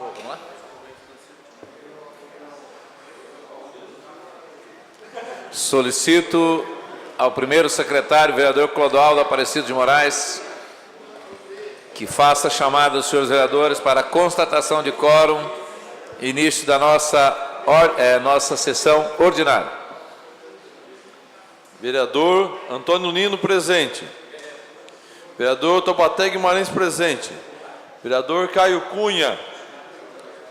Vamos lá? Solicito ao primeiro secretário, vereador Clodoaldo Aparecido de Moraes, que faça a chamada dos senhores vereadores para a constatação de quórum, início da nossa sessão ordinária. Vereador Antônio Nino, presente. Vereador Taubaté Guimarães, presente. Vereador Caio Cunha.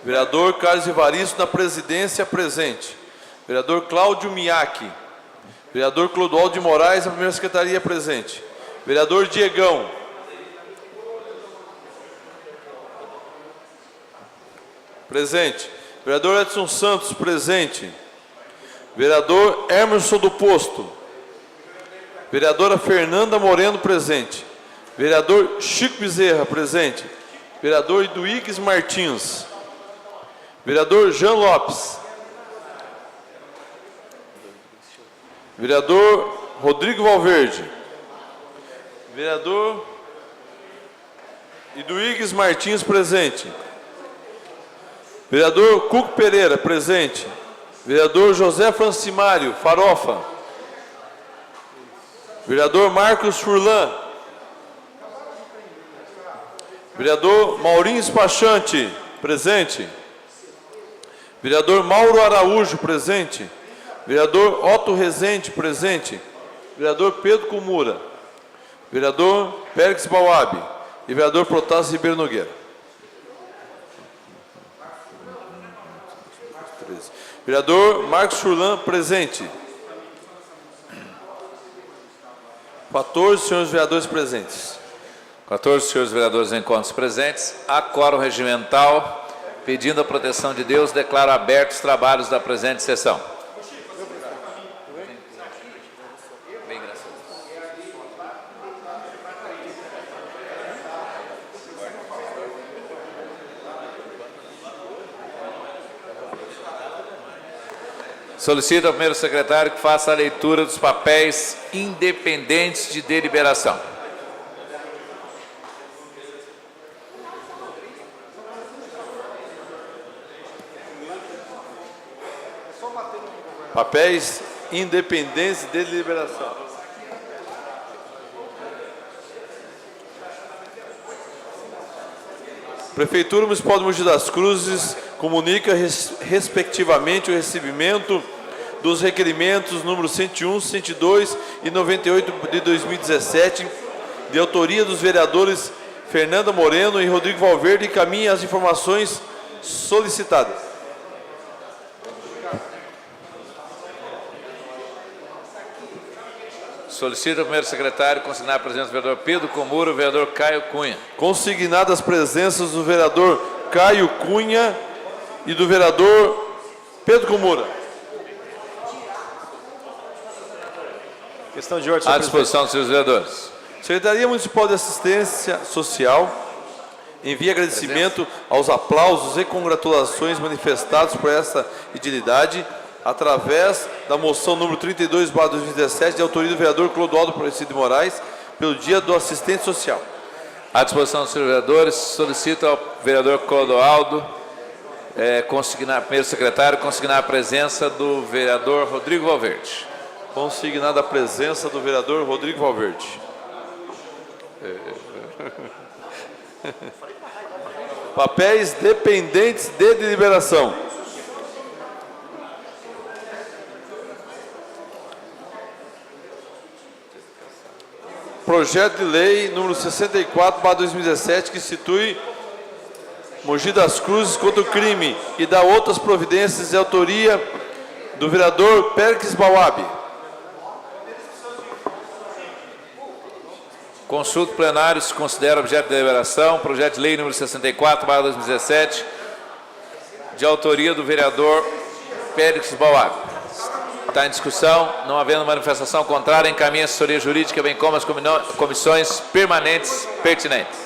Vereador Carlos Evaristo, na presidência, presente. Vereador Cláudio Miaki. Vereador Clodoaldo de Moraes, na primeira secretaria, presente. Vereador Diegão. Presente. Vereador Edson Santos, presente. Vereador Emerson do Posto. Vereadora Fernanda Moreno, presente. Vereador Chico Bezerra, presente. Vereador Iduígues Martins. Vereador Jean Lopes. Vereador Rodrigo Valverde. Vereador Iduígues Martins, presente. Vereador Cuco Pereira, presente. Vereador José Francimário Farofa. Vereador Marcos Furlan. Vereador Maurinho Spachante, presente. Vereador Mauro Araújo, presente. Vereador Otto Rezende, presente. Vereador Pedro Kumura. Vereador Pérez Bauab. E vereador Protásio Ribeiro Nogueira. Vereador Marcos Furlan, presente. 14 senhores vereadores presentes. 14 senhores vereadores em contas presentes. Há quórum regimental. Pedindo a proteção de Deus, declaro abertos os trabalhos da presente sessão. Solicito ao primeiro secretário que faça a leitura dos papéis independentes de deliberação. Papéis independentes de deliberação. Prefeitura Municipal de Mogi das Cruzes comunica respectivamente o recebimento dos requerimentos número 101, 102 e 98 de 2017, de autoria dos vereadores Fernanda Moreno e Rodrigo Valverde, e encaminha as informações solicitadas. Solicito ao primeiro secretário consignar a presença do vereador Pedro Kumura e do vereador Caio Cunha. Consignadas as presenças do vereador Caio Cunha e do vereador Pedro Kumura. Questão de ordem. À disposição dos seus vereadores. Secretaria Municipal de Assistência Social envia agradecimento aos aplausos e congratulações manifestados por essa edilidade através da moção número 32/2017, de autoria do vereador Clodoaldo Aparecido de Moraes, pelo Dia do Assistente Social. À disposição dos seus vereadores, solicito ao vereador Clodoaldo, primeiro secretário, consignar a presença do vereador Rodrigo Valverde. Consignada a presença do vereador Rodrigo Valverde. Papéis dependentes de deliberação. Projeto de lei número 64/2017, que institui Mogi das Cruzes contra o crime e dá outras providências, de autoria do vereador Pérez Bauab. Consulta plenário se considera objeto de deliberação. Projeto de lei número 64/2017, de autoria do vereador Pérez Bauab. Está em discussão. Não havendo manifestação contrária, encaminha a assessoria jurídica, bem como as comissões permanentes pertinentes.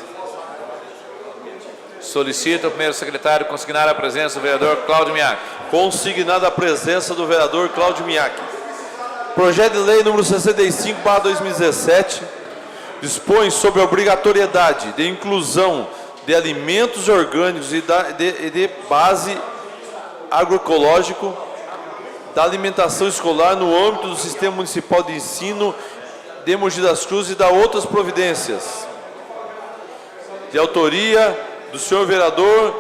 Solicito ao primeiro secretário consignar a presença do vereador Cláudio Miaki. Consignada a presença do vereador Cláudio Miaki. Projeto de lei número 65/2017 dispõe sobre a obrigatoriedade de inclusão de alimentos orgânicos e de base agroecológico, da alimentação escolar no âmbito do Sistema Municipal de Ensino de Mogi das Cruzes e da outras providências. De autoria do senhor vereador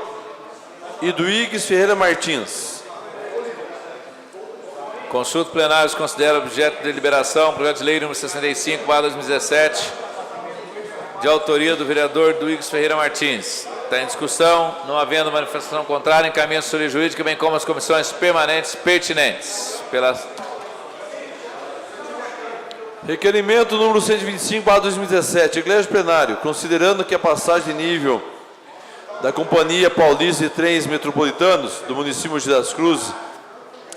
Eduígues Ferreira Martins. Consulta plenária se considera objeto de deliberação projeto de lei número 65/2017, de autoria do vereador Eduígues Ferreira Martins. Está em discussão, não havendo manifestação contrária, encaminha a assessoria jurídica, bem como as comissões permanentes pertinentes. Requerimento número 125/2017, Eglégio Plenário, considerando que a passagem de nível da Companhia Paulista de Trens Metropolitanos do município de Mogi das Cruzes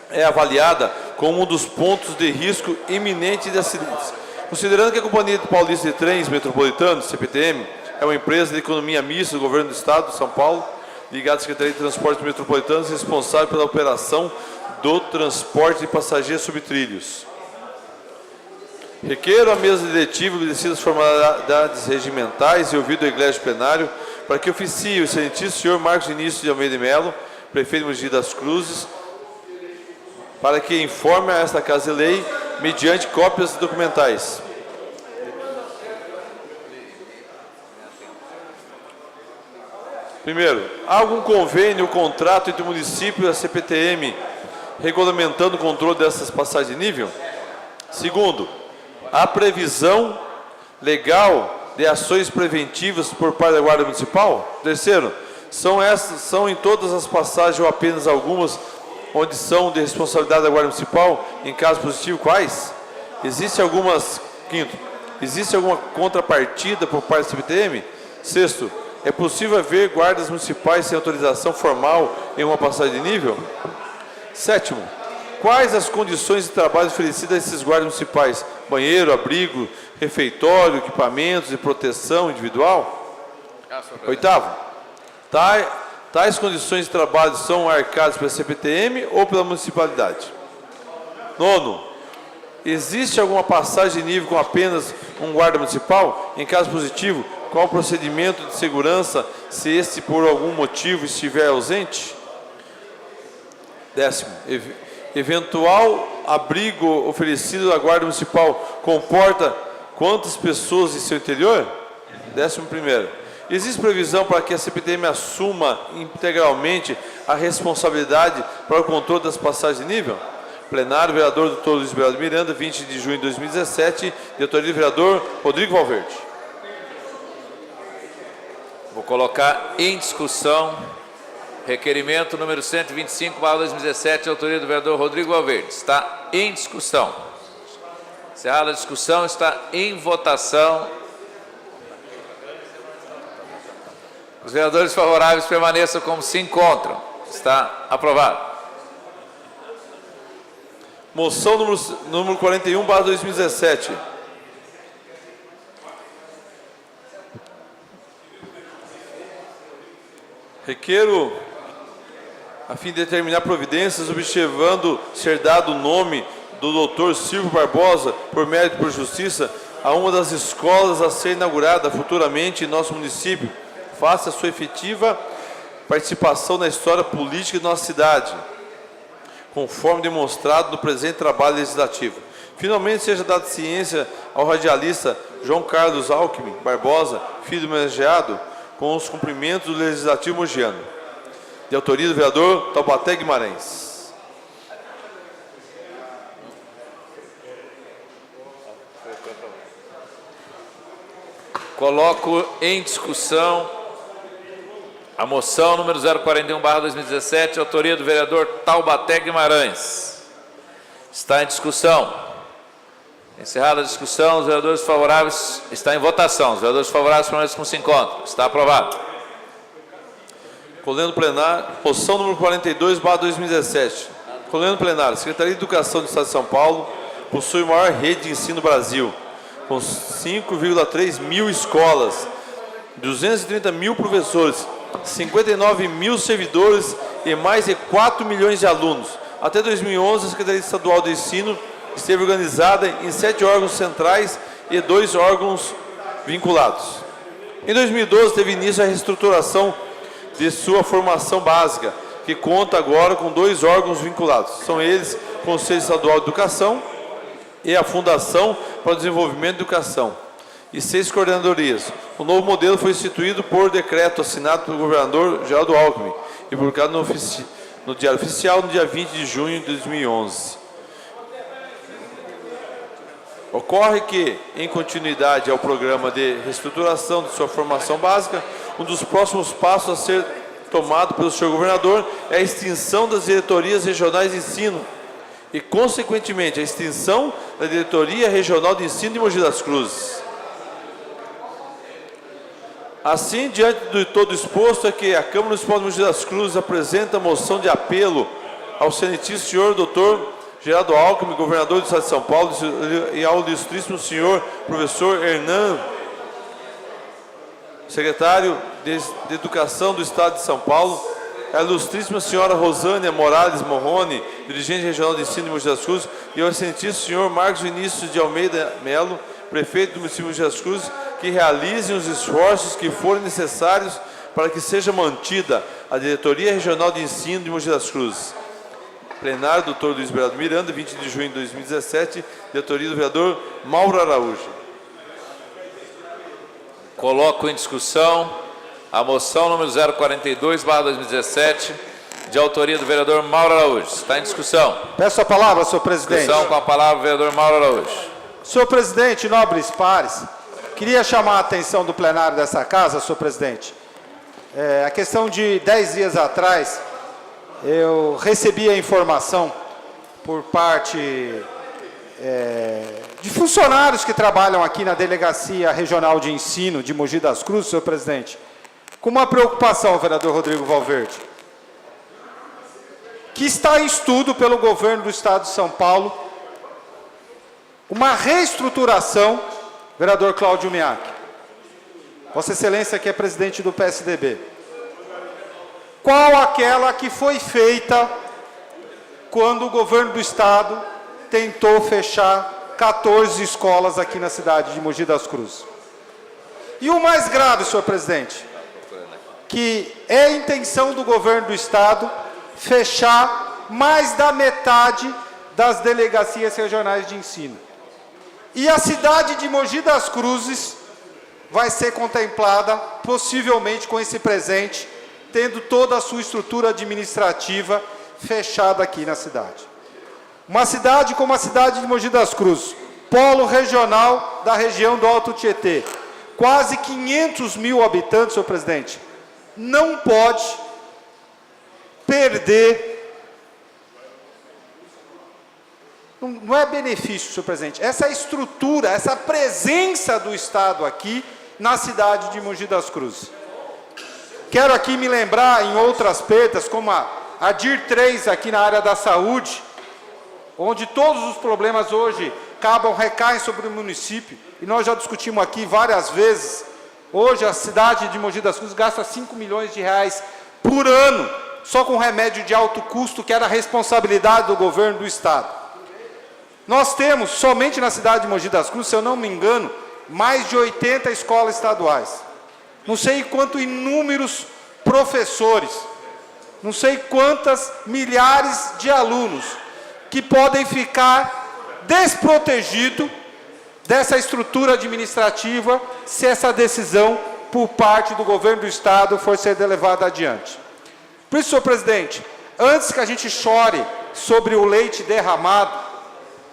é avaliada como um dos pontos de risco iminente de acidentes. Considerando que a Companhia Paulista de Trens Metropolitanos, CPTM, é uma empresa de economia mista do Governo do Estado de São Paulo, ligada à Secretaria de Transportes Metropolitanos, responsável pela operação do transporte de passageiros sobre trilhos. Requeiro a mesa diretiva obedecidas as formalidades regimentais e ouvido o Eglégio Plenário para que oficie o excelentíssimo senhor Marcos Vinícius de Almeida de Melo, prefeito de Mogi das Cruzes, para que informe a esta Casa de Lei mediante cópias documentais. Primeiro, há algum convênio ou contrato entre o município e a CPTM regulamentando o controle dessas passagens de nível? Segundo, há previsão legal de ações preventivas por parte da Guarda Municipal? Terceiro, são em todas as passagens ou apenas algumas onde são de responsabilidade da Guarda Municipal? Em caso positivo, quais? Quinto, existe alguma contrapartida por parte da CPTM? Sexto, é possível haver guardas municipais sem autorização formal em uma passagem de nível? Sétimo, quais as condições de trabalho oferecidas a esses guardas municipais? Banheiro, abrigo, refeitório, equipamentos de proteção individual? Oitavo, tais condições de trabalho são arcadas pela CPTM ou pela municipalidade? Nono, existe alguma passagem de nível com apenas um guarda municipal? Em caso positivo, qual o procedimento de segurança se este por algum motivo estiver ausente? Décimo, eventual abrigo oferecido à Guarda Municipal comporta quantas pessoas em seu interior? 11º, existe previsão para que a CPTM assuma integralmente a responsabilidade para o controle das passagens de nível? Plenário, vereador Dr. Luiz Beraldo Miranda, 20 de junho de 2017, de autoria do vereador Rodrigo Valverde. Vou colocar em discussão requerimento número 125/2017, de autoria do vereador Rodrigo Valverde. Está em discussão. Encerrada a discussão, está em votação. Os vereadores favoráveis permaneçam como se encontram. Está aprovado. Moção número 41/2017. Requeiro, a fim de determinar providências, observando ser dado o nome do Dr. Silvio Barbosa, por mérito e por justiça, a uma das escolas a ser inaugurada futuramente em nosso município, face a sua efetiva participação na história política de nossa cidade, conforme demonstrado no presente trabalho legislativo. Finalmente, seja dada ciência ao radialista João Carlos Alckmin Barbosa, filho do homenageado, com os cumprimentos do Legislativo mogiano. De autoria do vereador Taubaté Guimarães. Coloco em discussão a moção número 041/2017, autoria do vereador Taubaté Guimarães. Está em discussão. Encerrada a discussão, os vereadores favoráveis, está em votação. Os vereadores favoráveis permanecem como se encontram. Está aprovado. Colendo plenário, moção número 42/2017. Colendo plenário, Secretaria de Educação do Estado de São Paulo possui a maior rede de ensino no Brasil, com 5,3 mil escolas, 230 mil professores, 59 mil servidores e mais de 4 milhões de alunos. Até 2011, a Secretaria Estadual do Ensino esteve organizada em 7 órgãos centrais e 2 órgãos vinculados. Em 2012, teve início a reestruturação de sua formação básica, que conta agora com 2 órgãos vinculados. São eles o Conselho Estadual de Educação e a Fundação para o Desenvolvimento da Educação, e 6 coordenadorias. O novo modelo foi instituído por decreto assinado pelo governador Geraldo Alckmin e publicado no Diário Oficial no dia 20 de junho de 2011. Ocorre que, em continuidade ao programa de reestruturação de sua formação básica, um dos próximos passos a ser tomado pelo senhor governador é a extinção das diretorias regionais de ensino e, consequentemente, a extinção da Diretoria Regional de Ensino de Mogi das Cruzes. Assim, diante de todo exposto, é que a Câmara Municipal de Mogi das Cruzes apresenta a moção de apelo ao excelentíssimo senhor doutor Geraldo Alckmin, governador do Estado de São Paulo, e ao ilustríssimo senhor professor Hernan, secretário de Educação do Estado de São Paulo, a ilustríssima senhora Rosânia Morales Morrone, dirigente regional de ensino de Mogi das Cruzes, e ao excelentíssimo senhor Marcos Vinícius de Almeida Melo, prefeito do município de Mogi das Cruzes, que realizem os esforços que forem necessários para que seja mantida a Diretoria Regional de Ensino de Mogi das Cruzes. Plenário, doutor Luiz Beraldo Miranda, 20 de junho de 2017, diretoria do vereador Mauro Araújo. Coloco em discussão a moção número 042/2017, de autoria do vereador Mauro Araújo. Está em discussão. Peço a palavra, senhor presidente. Discussão com a palavra o vereador Mauro Araújo. Senhor presidente, nobres pares, queria chamar a atenção do plenário dessa casa, senhor presidente. A questão de 10 dias atrás, eu recebi a informação por parte de funcionários que trabalham aqui na Delegacia Regional de Ensino de Mogi das Cruzes, senhor presidente, com uma preocupação, vereador Rodrigo Valverde, que está em estudo pelo governo do Estado de São Paulo uma reestruturação, vereador Cláudio Miak, Vossa Excelência que é presidente do PSDB, qual aquela que foi feita quando o governo do Estado tentou fechar 14 escolas aqui na cidade de Mogi das Cruzes. E o mais grave, senhor presidente, que é a intenção do governo do Estado fechar mais da metade das delegacias regionais de ensino. E a cidade de Mogi das Cruzes vai ser contemplada, possivelmente com esse presente, tendo toda a sua estrutura administrativa fechada aqui na cidade. Uma cidade como a cidade de Mogi das Cruzes, polo regional da região do Alto Tietê, quase 500 mil habitantes, senhor presidente, não pode perder, não é benefício, senhor presidente, essa estrutura, essa presença do Estado aqui na cidade de Mogi das Cruzes. Quero aqui me lembrar em outras perdas, como a DIR 3 aqui na área da saúde, onde todos os problemas hoje recaem sobre o município, e nós já discutimos aqui várias vezes. Hoje a cidade de Mogi das Cruzes gasta 5 milhões de reais por ano, só com remédio de alto custo, que era a responsabilidade do governo do Estado. Nós temos, somente na cidade de Mogi das Cruzes, se eu não me engano, mais de 80 escolas estaduais. Não sei quantos inúmeros professores, não sei quantas milhares de alunos que podem ficar desprotegidos dessa estrutura administrativa se essa decisão por parte do governo do Estado for ser levada adiante. Por isso, senhor presidente, antes que a gente chore sobre o leite derramado,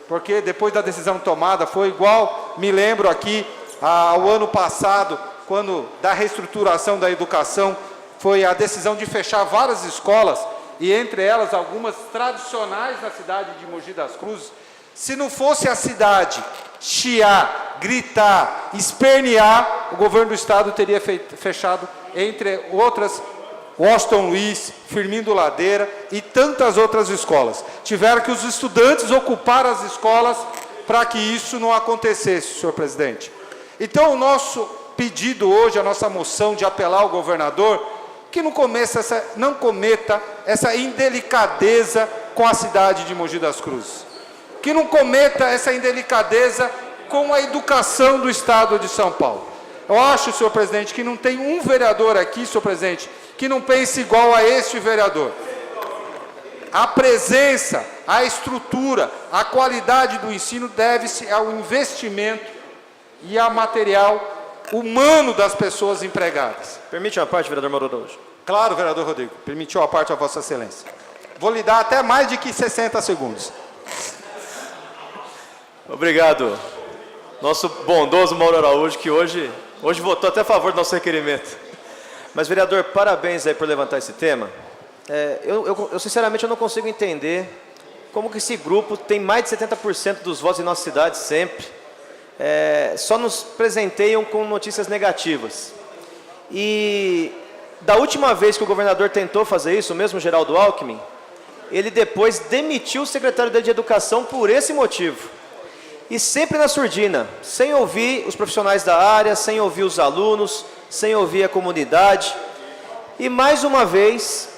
porque depois da decisão tomada foi igual, me lembro aqui, ao ano passado, quando da reestruturação da educação, foi a decisão de fechar várias escolas, e entre elas algumas tradicionais na cidade de Mogi das Cruzes. Se não fosse a cidade chiar, gritar, espernear, o governo do Estado teria fechado, entre outras, Washington Luiz, Firmino Ladeira e tantas outras escolas. Tiveram que os estudantes ocupar as escolas para que isso não acontecesse, senhor presidente. Então, o nosso pedido hoje, a nossa moção de apelar ao governador, que não cometa essa indelicadeza com a cidade de Mogi das Cruzes. Que não cometa essa indelicadeza com a educação do Estado de São Paulo. Eu acho, senhor presidente, que não tem um vereador aqui, senhor presidente, que não pense igual a este vereador. A presença, a estrutura, a qualidade do ensino deve-se ao investimento e ao material humano das pessoas empregadas. Permite uma parte, vereador Mauro Araújo? Claro, vereador Rodrigo, permitiu a parte a Vossa Excelência. Vou lhe dar até mais de que 60 segundos. Obrigado. Nosso bondoso Mauro Araújo, que hoje votou até a favor do nosso requerimento. Mas, vereador, parabéns aí por levantar esse tema. Eu sinceramente, eu não consigo entender como que esse grupo tem mais de 70% dos votos em nossa cidade sempre. Só nos presenteiam com notícias negativas. E da última vez que o governador tentou fazer isso, o mesmo Geraldo Alckmin, ele depois demitiu o secretário de Educação por esse motivo. E sempre na surdina, sem ouvir os profissionais da área, sem ouvir os alunos, sem ouvir a comunidade. E mais uma vez,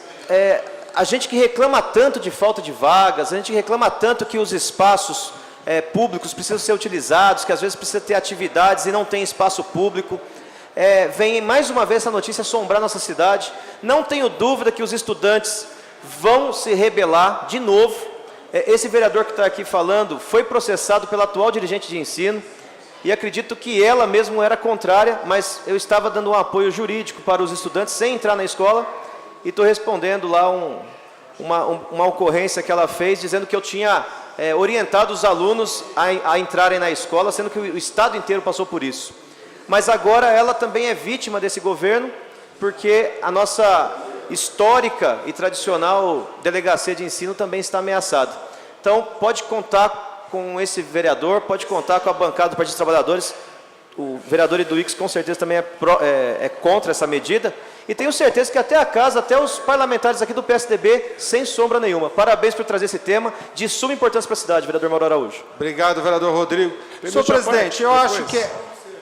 a gente que reclama tanto de falta de vagas, a gente que reclama tanto que os espaços públicos precisam ser utilizados, que às vezes precisa ter atividades e não tem espaço público, vem mais uma vez essa notícia assombrar nossa cidade. Não tenho dúvida que os estudantes vão se rebelar de novo. Esse vereador que está aqui falando foi processado pela atual dirigente de ensino e acredito que ela mesmo era contrária, mas eu estava dando um apoio jurídico para os estudantes sem entrar na escola e estou respondendo lá uma ocorrência que ela fez, dizendo que eu tinha orientado os alunos a entrarem na escola, sendo que o estado inteiro passou por isso. Mas agora ela também é vítima desse governo, porque a nossa histórica e tradicional delegacia de ensino também está ameaçada. Então, pode contar com esse vereador, pode contar com a bancada do Partido dos Trabalhadores. O vereador Eduix com certeza também é contra essa medida. E tenho certeza que até a casa, até os parlamentares aqui do PSDB, sem sombra nenhuma. Parabéns por trazer esse tema de suma importância para a cidade, vereador Mauro Araújo. Obrigado, vereador Rodrigo. Senhor presidente, eu acho que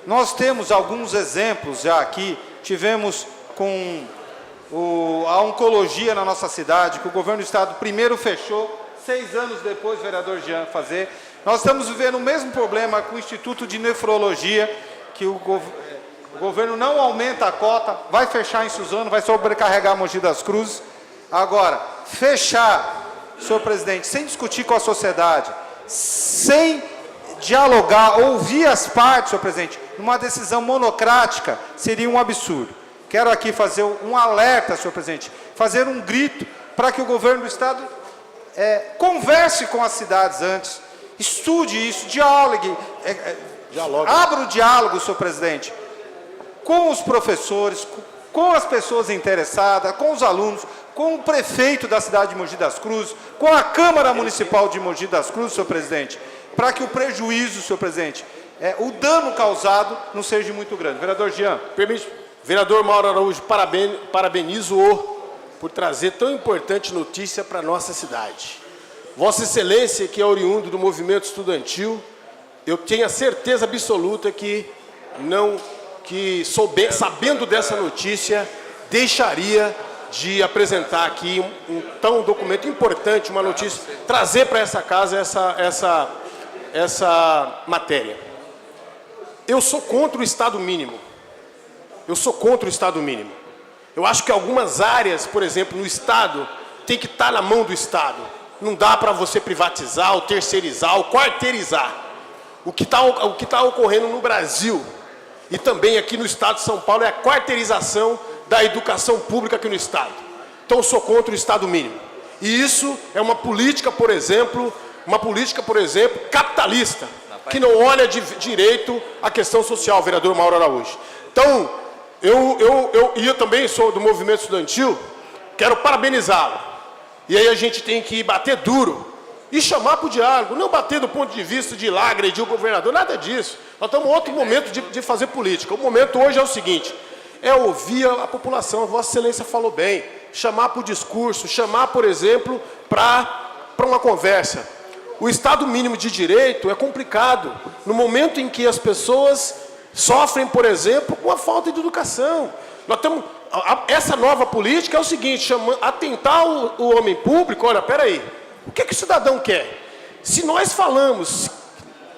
nós temos alguns exemplos já aqui. Tivemos com a oncologia na nossa cidade, que o governo do estado primeiro fechou, 6 anos depois, vereador Jean fazer. Nós estamos vivendo o mesmo problema com o Instituto de Nefrologia, que o governo não aumenta a cota, vai fechar em Suzano, vai sobrecarregar Mogi das Cruzes. Agora, fechar, senhor presidente, sem discutir com a sociedade, sem dialogar, ouvir as partes, senhor presidente, numa decisão monocrática, seria um absurdo. Quero aqui fazer um alerta, senhor presidente, fazer um grito para que o governo do estado converse com as cidades antes, estude isso, dialogue, abra o diálogo, senhor presidente, com os professores, com as pessoas interessadas, com os alunos, com o prefeito da cidade de Mogi das Cruzes, com a Câmara Municipal de Mogi das Cruzes, senhor presidente, para que o prejuízo, senhor presidente, o dano causado não seja muito grande. Vereador Jean. Permite. Vereador Mauro Araújo, parabenizo-o por trazer tão importante notícia para a nossa cidade. Vossa Excelência, que é oriundo do movimento estudantil, eu tenho a certeza absoluta que sabendo dessa notícia, deixaria de apresentar aqui um documento importante, uma notícia, trazer para essa casa essa matéria. Eu sou contra o Estado mínimo. Eu sou contra o Estado mínimo. Eu acho que algumas áreas, por exemplo, no Estado, tem que estar na mão do Estado. Não dá para você privatizar, ou terceirizar, ou quarteirizar. O que tá ocorrendo no Brasil e também aqui no Estado de São Paulo é a quarteirização da educação pública aqui no Estado. Então eu sou contra o Estado mínimo. E isso é uma política, por exemplo, capitalista, que não olha de direito a questão social, vereador Mauro Araújo. Então, eu também sou do movimento estudantil, quero parabenizá-lo. E aí a gente tem que bater duro e chamar para o diálogo, não bater do ponto de vista de lá, agredir o governador, nada disso. Nós estamos em outro momento de fazer política. O momento hoje é o seguinte, ouvir a população, Vossa Excelência falou bem, chamar para o discurso, chamar, por exemplo, para uma conversa. O Estado mínimo de direito é complicado, no momento em que as pessoas sofrem, por exemplo, com a falta de educação. Nós temos, essa nova política é o seguinte, atentar o homem público, olha, peraí, o que o cidadão quer? Se nós falamos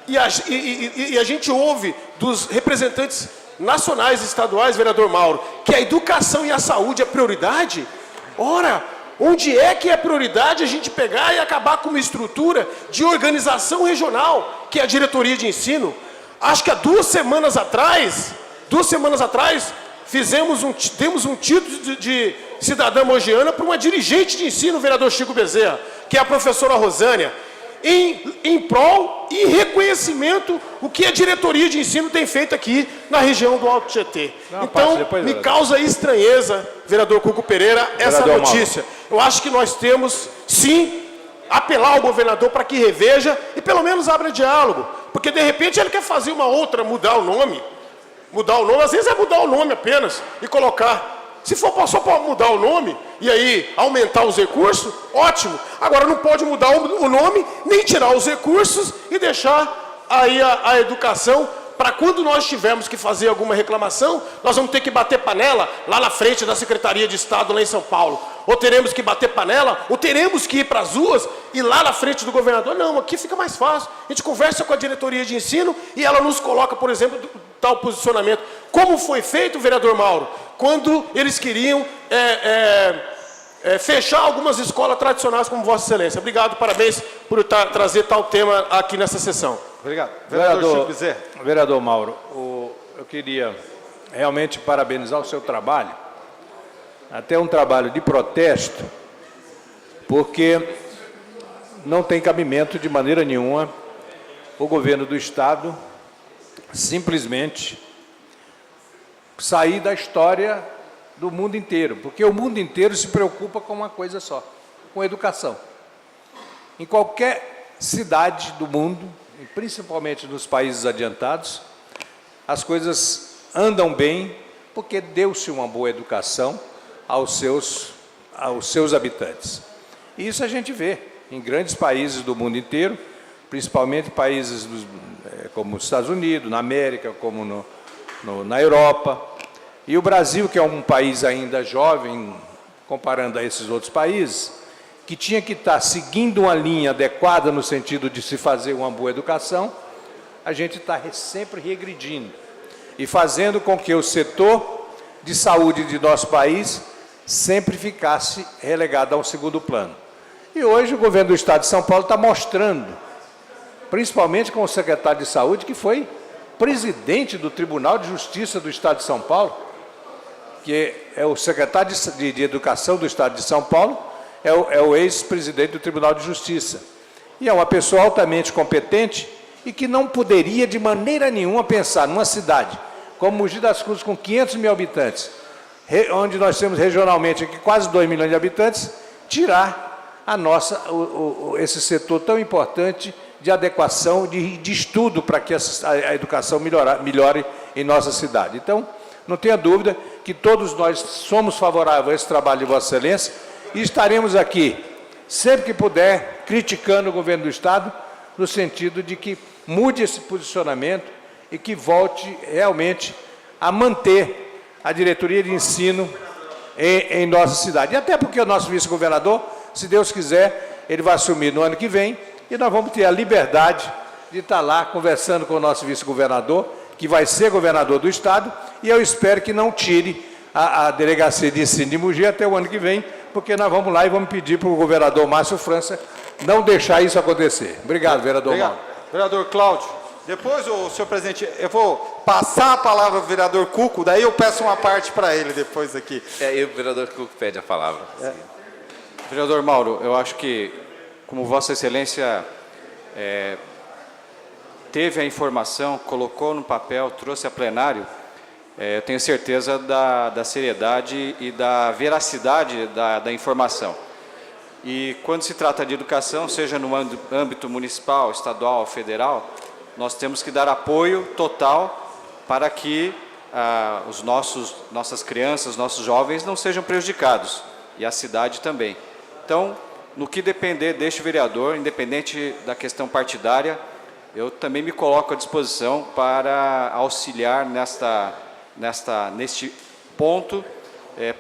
e a gente ouve dos representantes nacionais e estaduais, vereador Mauro, que a educação e a saúde é prioridade? Ora, onde é que é prioridade a gente pegar e acabar com uma estrutura de organização regional, que é a diretoria de ensino? Acho que há 2 semanas atrás, demos um título de cidadã mogiana para uma dirigente de ensino, o vereador Chico Bezerra, que é a professora Rosânia, em prol e reconhecimento o que a diretoria de ensino tem feito aqui na região do Alto Tietê. Então, me causa estranheza, vereador Cuco Pereira, essa notícia. Eu acho que nós temos, sim, apelar ao governador para que reveja e pelo menos abra diálogo, porque de repente ele quer fazer uma outra, mudar o nome, às vezes é mudar o nome apenas e colocar. Se for só para mudar o nome e aí aumentar os recursos, ótimo. Agora não pode mudar o nome, nem tirar os recursos e deixar aí a educação para quando nós tivermos que fazer alguma reclamação, nós vamos ter que bater panela lá na frente da Secretaria de Estado, lá em São Paulo. Ou teremos que bater panela, ou teremos que ir para as ruas e lá na frente do governador. Não, aqui fica mais fácil. A gente conversa com a diretoria de ensino e ela nos coloca, por exemplo, tal posicionamento. Como foi feito, vereador Mauro, quando eles queriam fechar algumas escolas tradicionais como Vossa Excelência. Obrigado, parabéns por trazer tal tema aqui nessa sessão. Obrigado. Vereador Chico Bezerra. Vereador Mauro, eu queria realmente parabenizar o seu trabalho, até um trabalho de protesto, porque não tem cabimento de maneira nenhuma o governo do Estado simplesmente sair da história do mundo inteiro, porque o mundo inteiro se preocupa com uma coisa só, com educação. Em qualquer cidade do mundo, e principalmente nos países adiantados, as coisas andam bem porque deu-se uma boa educação aos seus habitantes. E isso a gente vê em grandes países do mundo inteiro, principalmente países como os Estados Unidos, na América, como na Europa. E o Brasil, que é um país ainda jovem, comparando a esses outros países, que tinha que estar seguindo uma linha adequada no sentido de se fazer uma boa educação, a gente está sempre regredindo e fazendo com que o setor de saúde de nosso país sempre ficasse relegado a um segundo plano. E hoje o governo do Estado de São Paulo está mostrando, principalmente com o secretário de Saúde, que foi presidente do Tribunal de Justiça do Estado de São Paulo, que é o secretário de Educação do Estado de São Paulo, é o ex-presidente do Tribunal de Justiça. E é uma pessoa altamente competente e que não poderia, de maneira nenhuma, pensar numa cidade como Mogi das Cruzes, com 500 mil habitantes, onde nós temos regionalmente aqui quase 2 milhões de habitantes, tirar esse setor tão importante de adequação, de estudo para que a educação melhore em nossa cidade. Então, não tenha dúvida que todos nós somos favoráveis a esse trabalho de Vossa Excelência e estaremos aqui, sempre que puder, criticando o governo do Estado, no sentido de que mude esse posicionamento e que volte realmente a manter a diretoria de ensino em nossa cidade. E até porque o nosso vice-governador, se Deus quiser, ele vai assumir no ano que vem e nós vamos ter a liberdade de estar lá conversando com o nosso vice-governador, que vai ser governador do Estado, e eu espero que não tire a delegacia de ensino de Mogi até o ano que vem, porque nós vamos lá e vamos pedir para o governador Márcio França não deixar isso acontecer. Obrigado, vereador. Obrigado. Mauro. Vereador Cláudio, depois, senhor presidente, eu vou passar a palavra ao vereador Cuco, daí eu peço uma parte para ele depois aqui. E o vereador Cuco pede a palavra. Vereador Mauro, eu acho que, como Vossa Excelência teve a informação, colocou no papel, trouxe a plenário, eu tenho certeza da seriedade e da veracidade da informação. E quando se trata de educação, seja no âmbito municipal, estadual, federal, nós temos que dar apoio total para que nossas crianças, nossos jovens não sejam prejudicados, e a cidade também. Então, no que depender deste vereador, independente da questão partidária, eu também me coloco à disposição para auxiliar neste ponto,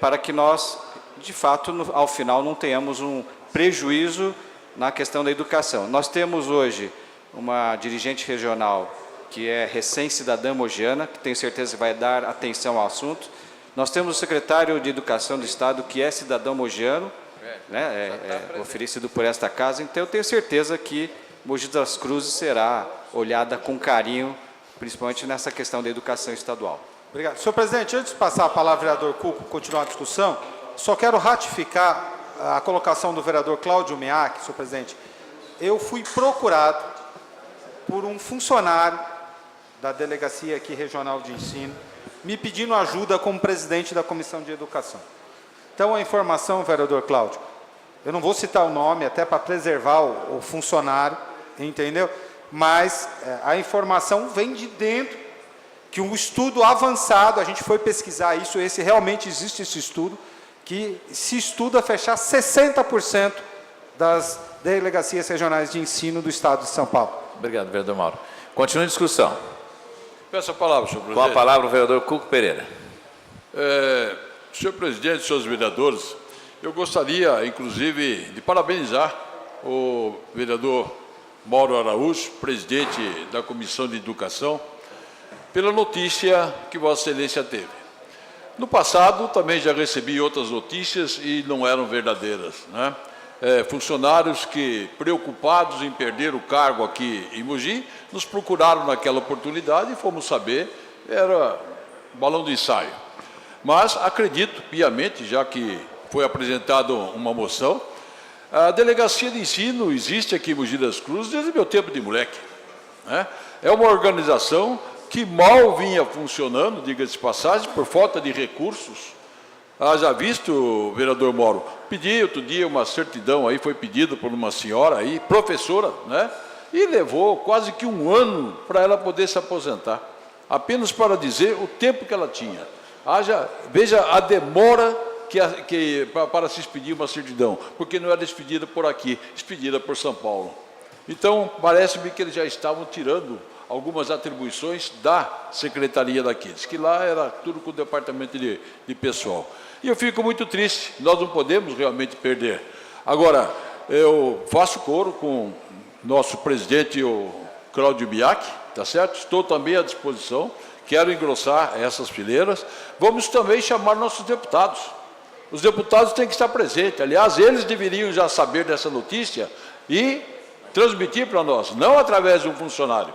para que nós, de fato, ao final, não tenhamos um prejuízo na questão da educação. Nós temos hoje uma dirigente regional que é recém-cidadã mogiana, que tenho certeza que vai dar atenção ao assunto. Nós temos o secretário de Educação do Estado, que é cidadão mogiano, né, oferecido por esta casa, então eu tenho certeza que Mogi das Cruzes será olhada com carinho, principalmente nessa questão da educação estadual. Obrigado. Senhor presidente, antes de passar a palavra ao vereador Cuco continuar a discussão, só quero ratificar a colocação do vereador Cláudio Miak, senhor presidente. Eu fui procurado por um funcionário da Delegacia aqui Regional de Ensino, me pedindo ajuda como presidente da Comissão de Educação. Então, a informação, vereador Cláudio, eu não vou citar o nome, até para preservar o funcionário, entendeu? Mas a informação vem de dentro, que um estudo avançado, a gente foi pesquisar isso, realmente existe esse estudo, que se estuda fechar 60% das delegacias regionais de ensino do Estado de São Paulo. Obrigado, vereador Mauro. Continua a discussão. Peço a palavra, senhor Com presidente. a palavra o vereador Cuco Pereira. Senhor presidente, senhores vereadores, eu gostaria, inclusive, de parabenizar o vereador Mauro Araújo, presidente da Comissão de Educação, pela notícia que Vossa Excelência teve. No passado, também já recebi outras notícias e não eram verdadeiras, né? Funcionários que, preocupados em perder o cargo aqui em Mogi, nos procuraram naquela oportunidade e fomos saber, era balão de ensaio. Mas acredito piamente, já que foi apresentada uma moção, a Delegacia de Ensino existe aqui em Mogi das Cruzes desde meu tempo de moleque, né? É uma organização que mal vinha funcionando, diga-se de passagem, por falta de recursos. Já visto, vereador Mauro, pedi outro dia uma certidão aí, foi pedido por uma senhora aí, professora, né? E levou quase que um ano para ela poder se aposentar, apenas para dizer o tempo que ela tinha. Veja a demora para se expedir uma certidão, porque não era expedida por aqui, expedida por São Paulo. Então, parece-me que eles já estavam tirando algumas atribuições da secretaria daqueles, que lá era tudo com o departamento de pessoal. E eu fico muito triste, nós não podemos realmente perder. Agora, eu faço coro com nosso presidente, o Cláudio Miak, tá certo? Estou também à disposição, quero engrossar essas fileiras. Vamos também chamar nossos deputados. Os deputados têm que estar presentes, aliás, eles deveriam já saber dessa notícia e transmitir para nós, não através de um funcionário.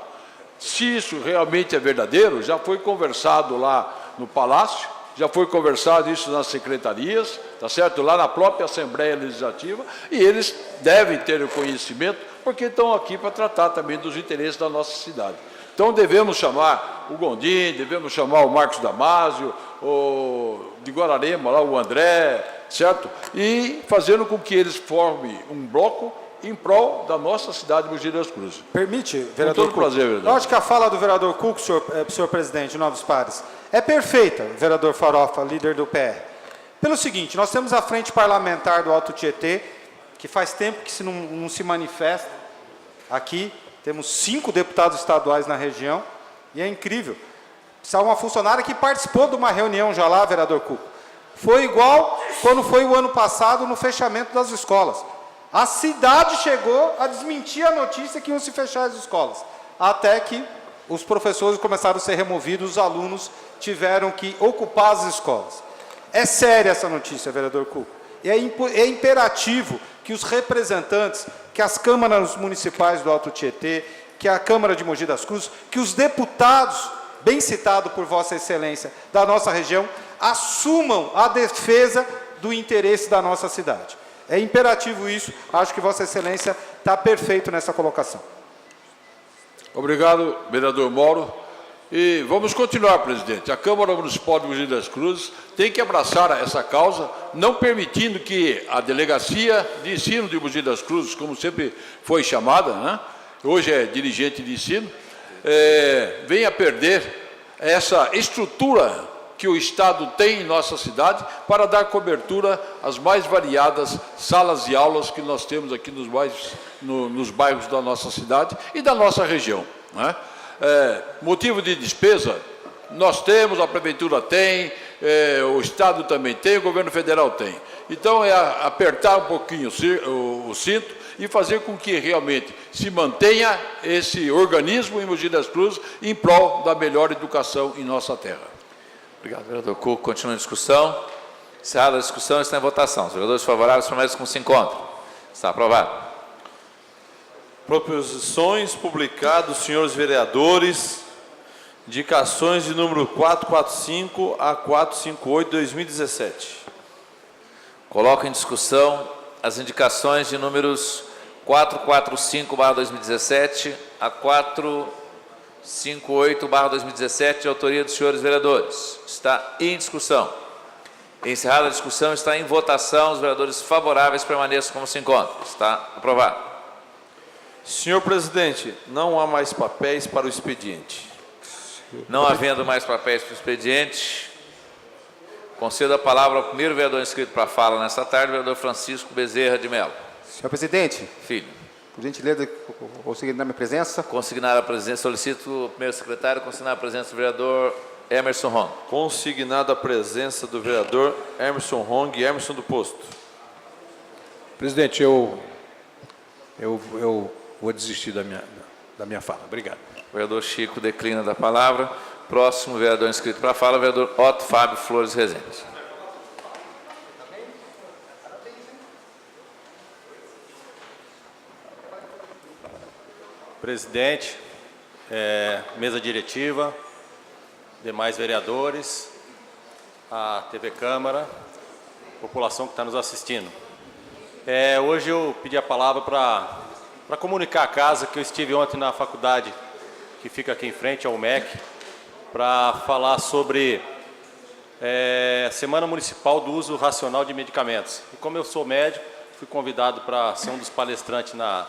Se isso realmente é verdadeiro, já foi conversado lá no Palácio, já foi conversado isso nas secretarias, tá certo? Lá na própria Assembleia Legislativa, e eles devem ter o conhecimento, porque estão aqui para tratar também dos interesses da nossa cidade. Então devemos chamar o Gondim, devemos chamar o Marcos Damasio, o de Guararema, lá o André, certo? E fazendo com que eles formem um bloco em prol da nossa cidade de Mogi das Cruzes. Permite, vereador Com todo Cuco? prazer, vereador. Eu acho que a fala do vereador Cuco, senhor presidente, Novos Pares, é perfeita, vereador Farofa, líder do PR. Pelo seguinte, nós temos a frente parlamentar do Alto Tietê, que faz tempo que não se manifesta aqui, temos 5 deputados estaduais na região, e é incrível. Precisa uma funcionária que participou de uma reunião já lá, vereador Cuco. Foi igual quando foi o ano passado no fechamento das escolas. A cidade chegou a desmentir a notícia que iam se fechar as escolas, até que os professores começaram a ser removidos, os alunos tiveram que ocupar as escolas. É séria essa notícia, vereador Cuco. É imperativo que os representantes, que as câmaras municipais do Alto Tietê, que a Câmara de Mogi das Cruzes, que os deputados, bem citado por Vossa Excelência, da nossa região, assumam a defesa do interesse da nossa cidade. É imperativo isso, acho que Vossa Excelência está perfeito nessa colocação. Obrigado, vereador Mauro. E vamos continuar, presidente. A Câmara Municipal de Mogi das Cruzes tem que abraçar essa causa, não permitindo que a Delegacia de Ensino de Mogi das Cruzes, como sempre foi chamada, né? Hoje é dirigente de ensino, venha perder essa estrutura que o Estado tem em nossa cidade para dar cobertura às mais variadas salas de aulas que nós temos aqui nos bairros da nossa cidade e da nossa região, né? Motivo de despesa, nós temos, a Prefeitura tem, o Estado também tem, o governo federal tem. Então, é apertar um pouquinho o cinto e fazer com que realmente se mantenha esse organismo em Mogi das Cruzes em prol da melhor educação em nossa terra. Obrigado, vereador Cuco. Continua a discussão. Encerrada a discussão, está em votação. Os vereadores favoráveis permanecem como se encontram. Está aprovado. Proposições publicadas, senhores vereadores, indicações de número 445 a 458, 2017. Coloco em discussão as indicações de números 445/2017 a 458/2017, de autoria dos senhores vereadores. Está em discussão. Encerrada a discussão, está em votação. Os vereadores favoráveis permaneçam como se encontram. Está aprovado. Senhor presidente, não há mais papéis para o expediente. Não havendo mais papéis para o expediente, concedo a palavra ao primeiro vereador inscrito para a fala nesta tarde, vereador Francisco Bezerra de Mello. Senhor presidente, Filho. por gentileza, consignar minha presença. Consignar a presença, solicito o primeiro secretário consignar a presença do vereador Emerson Hong. Consignada a presença do vereador Emerson Hong e Emerson do Posto. Presidente, eu vou desistir da minha fala. Obrigado. O vereador Chico declina da palavra. Próximo vereador inscrito para a fala, o vereador Otto Fábio Flores Rezende. Presidente, mesa diretiva, demais vereadores, a TV Câmara, população que está nos assistindo. Hoje eu pedi a palavra para comunicar a casa que eu estive ontem na faculdade que fica aqui em frente ao MEC, para falar sobre Semana Municipal do Uso Racional de Medicamentos. E como eu sou médico, fui convidado para ser um dos palestrantes na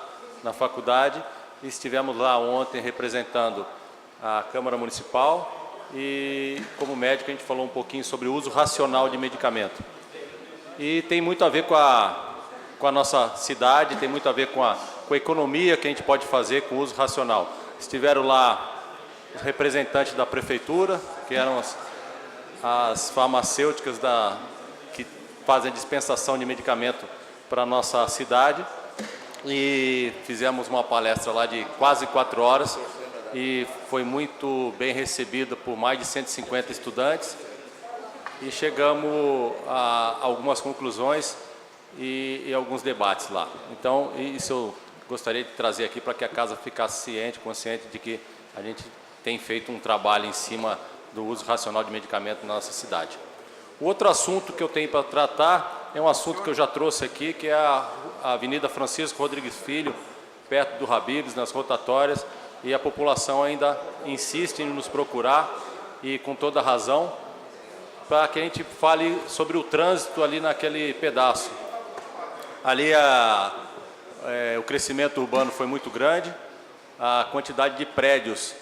faculdade e estivemos lá ontem representando a Câmara Municipal e, como médico, a gente falou um pouquinho sobre o uso racional de medicamento. E tem muito a ver com a nossa cidade, tem muito a ver com a economia que a gente pode fazer com o uso racional. Estiveram lá os representantes da prefeitura, que eram as farmacêuticas que fazem a dispensação de medicamento para a nossa cidade, e fizemos uma palestra lá de quase 4 horas e foi muito bem recebida por mais de 150 estudantes e chegamos a algumas conclusões e alguns debates lá. Então, isso eu gostaria de trazer aqui para que a casa ficasse consciente de que a gente tem feito um trabalho em cima do uso racional de medicamento na nossa cidade. O outro assunto que eu tenho para tratar é um assunto que eu já trouxe aqui, que é a Avenida Francisco Rodrigues Filho, perto do Habib's, nas rotatórias, e a população ainda insiste em nos procurar, e com toda razão, para que a gente fale sobre o trânsito ali naquele pedaço. Ali o crescimento urbano foi muito grande, a quantidade de prédios,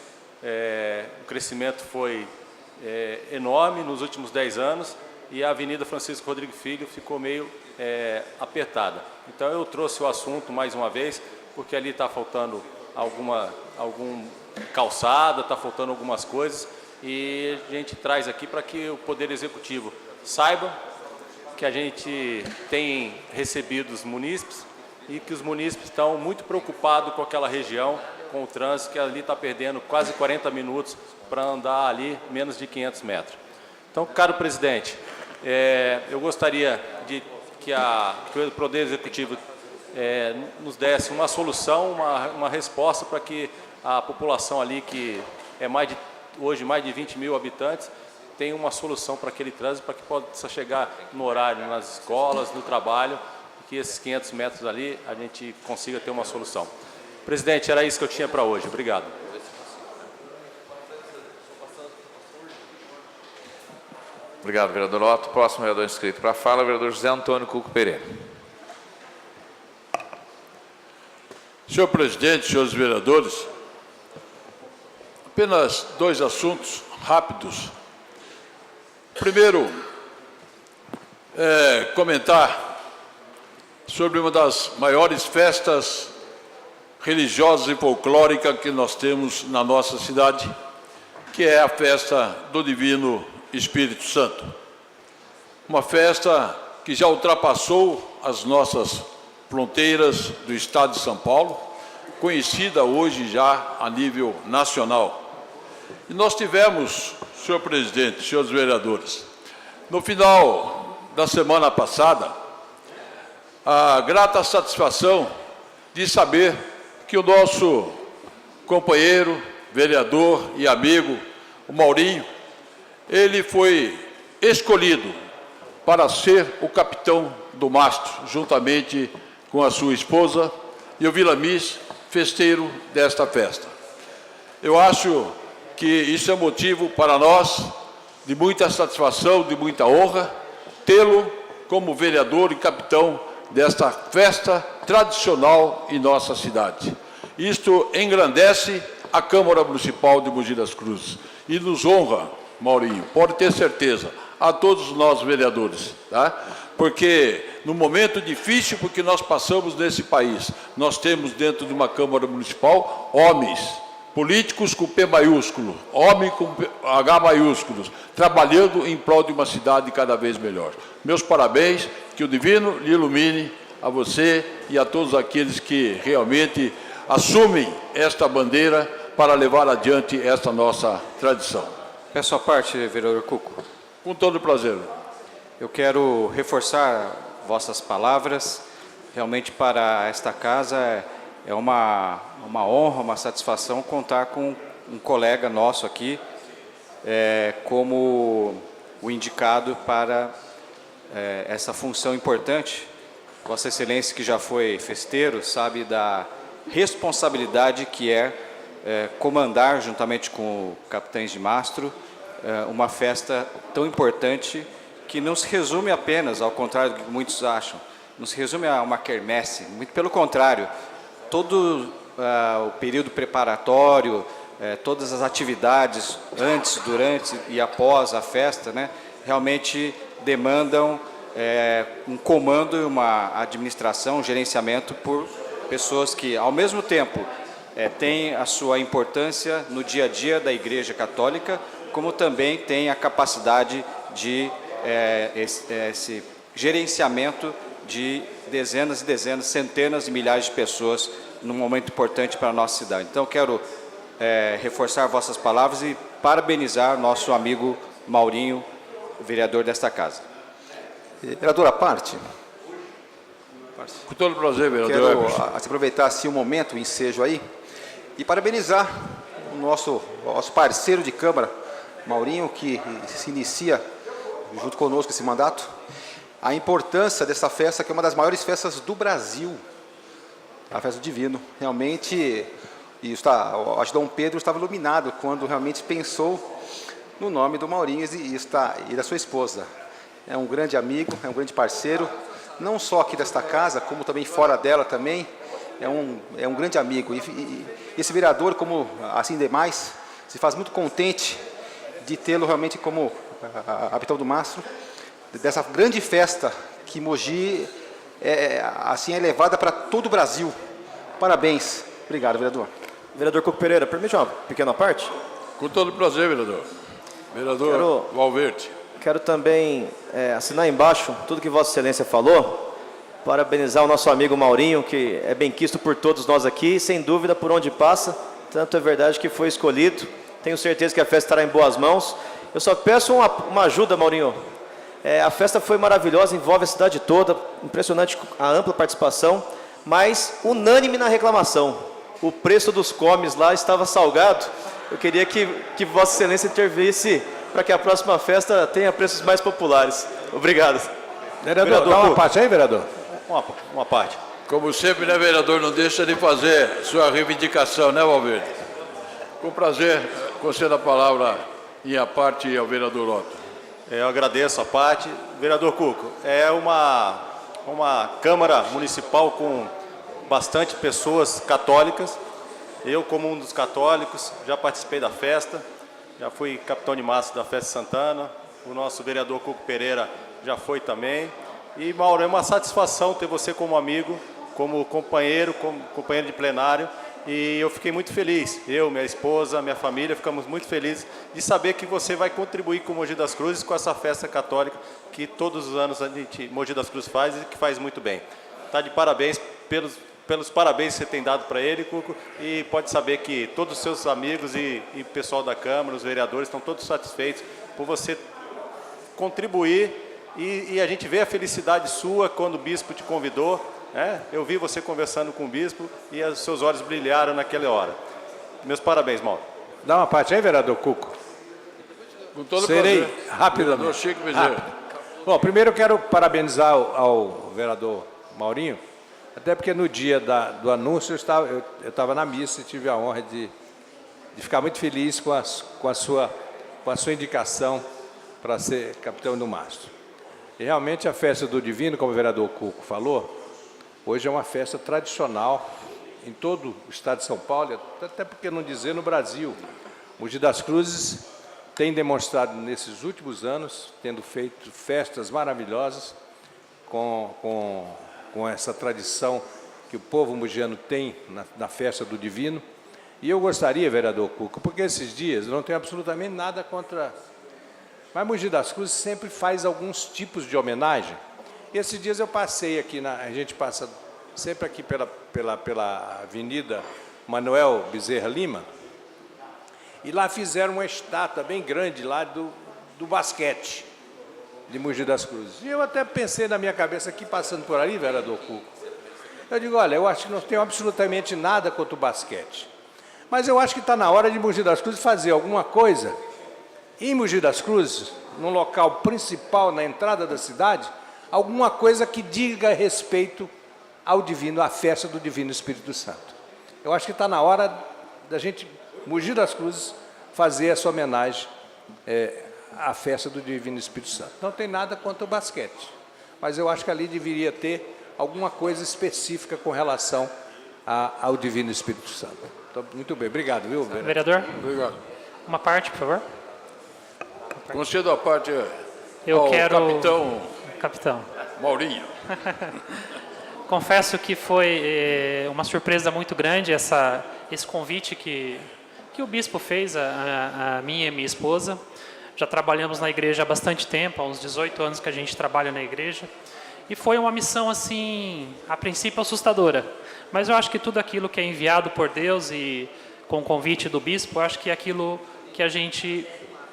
o crescimento foi enorme nos últimos 10 anos, e a Avenida Francisco Rodrigues Filho ficou meio apertada. Então eu trouxe o assunto mais uma vez, porque ali está faltando algum calçada, está faltando algumas coisas, e a gente traz aqui para que o Poder Executivo saiba que a gente tem recebido os munícipes e que os munícipes estão muito preocupados com aquela região, com o trânsito, que ali está perdendo quase 40 minutos para andar ali menos de 500 metros. Então, caro presidente, eu gostaria de que o Poder Executivo nos desse uma solução, uma resposta para que a população ali, que é hoje mais de 20 mil habitantes, tenha uma solução para aquele trânsito, para que possa chegar no horário nas escolas, no trabalho, e que esses 500 metros ali a gente consiga ter uma solução. Presidente, era isso que eu tinha para hoje. Obrigado. Obrigado, vereador Otto. Próximo vereador inscrito para a fala, o vereador José Antônio Cuco Pereira. Senhor presidente, senhores vereadores, apenas 2 assuntos rápidos. Primeiro, comentar sobre uma das maiores festas religiosas e folclóricas que nós temos na nossa cidade, que é a festa do Divino Espírito Santo. uma festa que já ultrapassou as nossas fronteiras do estado de São Paulo, conhecida hoje já a nível nacional. E nós tivemos, senhor presidente, senhores vereadores, no final da semana passada, a grata satisfação de saber que o nosso companheiro, vereador e amigo, o Maurinho, ele foi escolhido para ser o capitão do mastro, juntamente com a sua esposa e o Vilamis, festeiro desta festa. Eu acho que isso é motivo para nós de muita satisfação, de muita honra, tê-lo como vereador e capitão desta festa tradicional em nossa cidade. Isto engrandece a Câmara Municipal de Mogi das Cruzes e nos honra, Maurinho, pode ter certeza, a todos nós vereadores, tá? Porque no momento difícil porque nós passamos nesse país, nós temos dentro de uma Câmara Municipal homens, políticos com P maiúsculo, homem com H maiúsculos, trabalhando em prol de uma cidade cada vez melhor. Meus parabéns, que o Divino lhe ilumine a você e a todos aqueles que realmente assumem esta bandeira para levar adiante esta nossa tradição. Peço a parte, vereador Cuco. Com todo prazer. Eu quero reforçar vossas palavras. Realmente para esta casa é uma honra, uma satisfação contar com um colega nosso aqui como o indicado para essa função importante. Vossa Excelência, que já foi festeiro, sabe da responsabilidade que é comandar, juntamente com capitães de mastro, uma festa tão importante que não se resume apenas, ao contrário do que muitos acham, não se resume a uma quermesse, muito pelo contrário, todo o período preparatório, todas as atividades antes, durante e após a festa, né, realmente demandam um comando e uma administração, um gerenciamento por pessoas que, ao mesmo tempo, têm a sua importância no dia a dia da Igreja Católica, como também têm a capacidade de esse gerenciamento de dezenas e dezenas, centenas de milhares de pessoas num momento importante para a nossa cidade. Então, quero reforçar vossas palavras e parabenizar nosso amigo Maurinho, vereador desta casa. Vereador, à parte. Com todo prazer, vereador. Quero aproveitar assim o momento, o ensejo aí, e parabenizar o nosso parceiro de Câmara, Maurinho, que se inicia junto conosco esse mandato, a importância dessa festa, que é uma das maiores festas do Brasil, a festa do Divino. Realmente, acho que Dom Pedro estava iluminado quando realmente pensou no nome do Maurinho e da sua esposa. É um grande amigo, é um grande parceiro, não só aqui desta casa, como também fora dela também, é um grande amigo. E esse vereador, como assim demais, se faz muito contente de tê-lo realmente como capitão do mastro, dessa grande festa que Mogi é levada para todo o Brasil. Parabéns. Obrigado, vereador. Vereador Cuco Pereira, permite uma pequena parte? Com todo prazer, vereador. Vereador Valverde. Quero também assinar embaixo tudo que Vossa Excelência falou, parabenizar o nosso amigo Maurinho, que é benquisto por todos nós aqui, sem dúvida por onde passa, tanto é verdade que foi escolhido, tenho certeza que a festa estará em boas mãos. Eu só peço uma ajuda, Maurinho. A festa foi maravilhosa, envolve a cidade toda, impressionante a ampla participação, mas unânime na reclamação. O preço dos comes lá estava salgado. Eu queria que Vossa Excelência intervisse para que a próxima festa tenha preços mais populares. Obrigado. Vereador, dá uma parte aí, vereador? Uma parte. Como sempre, né, vereador, não deixa de fazer sua reivindicação, né, Valverde? Com prazer, concedo a palavra em a parte ao vereador Otto. Eu agradeço a parte. Vereador Cuco, é uma Câmara Municipal com bastante pessoas católicas. Eu, como um dos católicos, já participei da festa, já fui capitão de mastro da Festa Santana, o nosso vereador Cuco Pereira já foi também. E, Mauro, é uma satisfação ter você como amigo, como companheiro de plenário, E eu fiquei muito feliz, eu, minha esposa, minha família, ficamos muito felizes de saber que você vai contribuir com Mogi das Cruzes, com essa festa católica que todos os anos a gente, Mogi das Cruzes faz e que faz muito bem. Está de parabéns pelos parabéns que você tem dado para ele, Cuco, e pode saber que todos os seus amigos e pessoal da Câmara, os vereadores, estão todos satisfeitos por você contribuir e a gente vê a felicidade sua quando o bispo te convidou. Eu vi você conversando com o bispo e os seus olhos brilharam naquela hora. Meus parabéns, Mauro. Dá uma parte aí, vereador Cuco. Com todo Serei prazer. rapidamente. Vereador Chico Bezerra. Bom, primeiro eu quero parabenizar ao vereador Maurinho, até porque no dia do anúncio eu estava na missa e tive a honra de ficar muito feliz com a sua indicação para ser capitão do mastro. E realmente a festa do Divino, como o vereador Cuco falou, hoje é uma festa tradicional em todo o estado de São Paulo, até porque não dizer no Brasil. Mogi das Cruzes tem demonstrado nesses últimos anos, tendo feito festas maravilhosas com essa tradição que o povo mogiano tem na festa do Divino. E eu gostaria, vereador Cuco, porque esses dias eu não tenho absolutamente nada contra... Mas Mogi das Cruzes sempre faz alguns tipos de homenagem. E esses dias eu passei aqui, a gente passa sempre aqui pela Avenida Manuel Bezerra Lima, e lá fizeram uma estátua bem grande lá do basquete de Mogi das Cruzes. E eu até pensei na minha cabeça aqui, passando por ali, vereador Cuco, eu digo, olha, eu acho que não tenho absolutamente nada contra o basquete, mas eu acho que está na hora de Mogi das Cruzes fazer alguma coisa em Mogi das Cruzes, num local principal, na entrada da cidade, alguma coisa que diga respeito ao Divino, à festa do Divino Espírito Santo. Eu acho que está na hora da gente, Mogi das Cruzes, fazer essa homenagem à festa do Divino Espírito Santo. Não tem nada contra o basquete, mas eu acho que ali deveria ter alguma coisa específica com relação ao Divino Espírito Santo. Então, muito bem, obrigado, viu, vereador? Obrigado. Uma parte, por favor. Concedo a parte Eu ao quero... capitão Maurinho. Confesso que foi uma surpresa muito grande esse convite que o bispo fez a mim e a minha esposa. Já trabalhamos na igreja há bastante tempo, há uns 18 anos que a gente trabalha na igreja. E foi uma missão, assim, a princípio assustadora. Mas eu acho que tudo aquilo que é enviado por Deus e com o convite do bispo, eu acho que é aquilo que a gente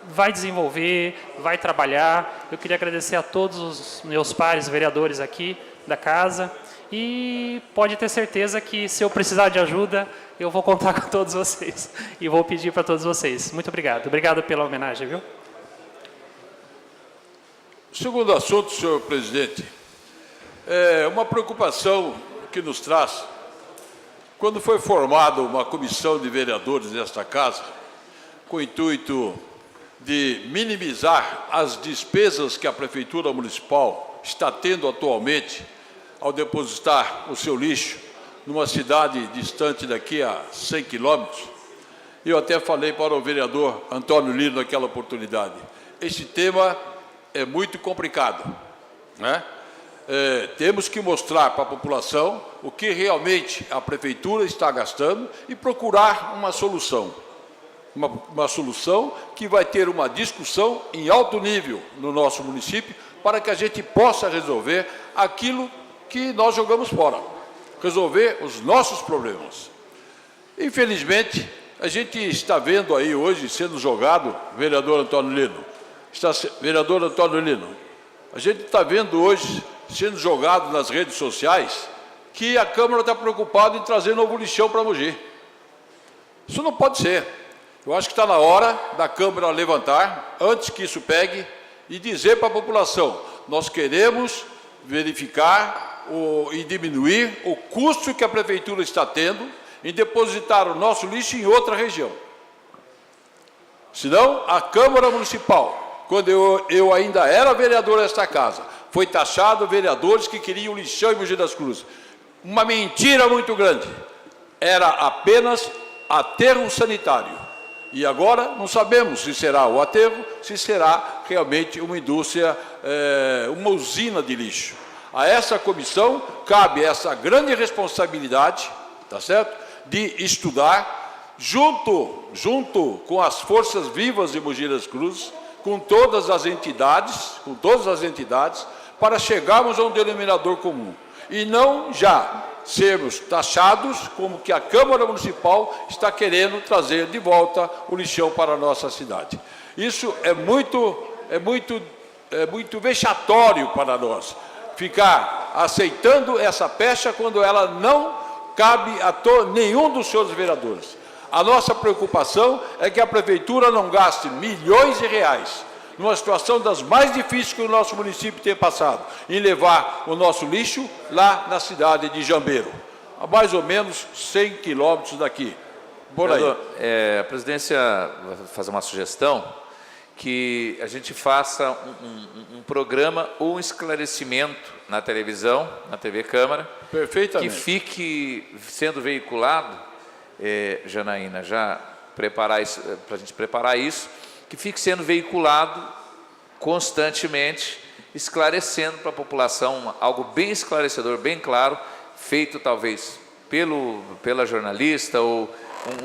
vai desenvolver, vai trabalhar. Eu queria agradecer a todos os meus pares vereadores aqui da casa. E pode ter certeza que, se eu precisar de ajuda, eu vou contar com todos vocês. E vou pedir para todos vocês. Muito obrigado. Obrigado pela homenagem, viu? Segundo assunto, senhor presidente, é uma preocupação que nos traz. Quando foi formada uma comissão de vereadores nesta casa, com o intuito de minimizar as despesas que a Prefeitura Municipal está tendo atualmente ao depositar o seu lixo numa cidade distante daqui a 100 quilômetros, eu até falei para o vereador Antônio Lino naquela oportunidade, esse tema é muito complicado, né? Temos que mostrar para a população o que realmente a Prefeitura está gastando e procurar uma solução. Uma solução que vai ter uma discussão em alto nível no nosso município para que a gente possa resolver aquilo que nós jogamos fora, resolver os nossos problemas. Infelizmente, a gente está vendo aí hoje sendo jogado, vereador Antônio Lino, vereador Antônio Lino, a gente está vendo hoje sendo jogado nas redes sociais que a Câmara está preocupada em trazer novo lixão para Mogi. Isso não pode ser. Eu acho que está na hora da Câmara levantar, antes que isso pegue, e dizer para a população, nós queremos verificar e diminuir o custo que a Prefeitura está tendo em depositar o nosso lixo em outra região. Senão, a Câmara Municipal, quando eu ainda era vereador desta casa, foi taxado vereadores que queriam lixão em Mogi das Cruzes. Uma mentira muito grande. Era apenas aterro sanitário. E agora não sabemos se será o aterro, se será realmente uma indústria, uma usina de lixo. A essa comissão cabe essa grande responsabilidade, tá certo? de estudar, junto com as forças vivas de Mogi das Cruzes, com todas as entidades, para chegarmos a um denominador comum. E não já sermos taxados como que a Câmara Municipal está querendo trazer de volta o lixão para a nossa cidade. Isso é muito vexatório para nós, ficar aceitando essa pecha quando ela não cabe a nenhum dos senhores vereadores. A nossa preocupação é que a Prefeitura não gaste milhões de reais, numa situação das mais difíceis que o nosso município tem passado, em levar o nosso lixo lá na cidade de Jambeiro, a mais ou menos 100 quilômetros daqui. Por aí. Vereador, a presidência vai fazer uma sugestão que a gente faça um programa ou um esclarecimento na televisão, na TV Câmara, Perfeitamente. que fique sendo veiculado, Janaína, já preparar isso, para a gente preparar isso, que fique sendo veiculado constantemente, esclarecendo para a população algo bem esclarecedor, bem claro, feito talvez pela jornalista ou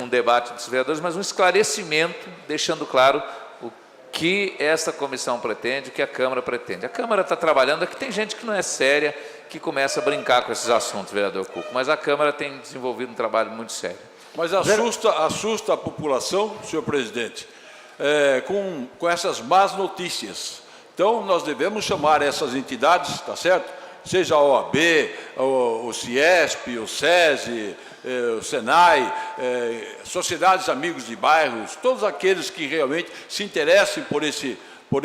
um debate dos vereadores, mas um esclarecimento, deixando claro o que essa comissão pretende, o que a Câmara pretende. A Câmara está trabalhando, aqui tem gente que não é séria, que começa a brincar com esses assuntos, vereador Cuco, mas a Câmara tem desenvolvido um trabalho muito sério. Mas assusta a população, senhor presidente, com essas más notícias. Então, nós devemos chamar essas entidades, tá certo? Seja a OAB, o CIESP, o SESI, o SENAI, sociedades amigos de bairros, todos aqueles que realmente se interessem por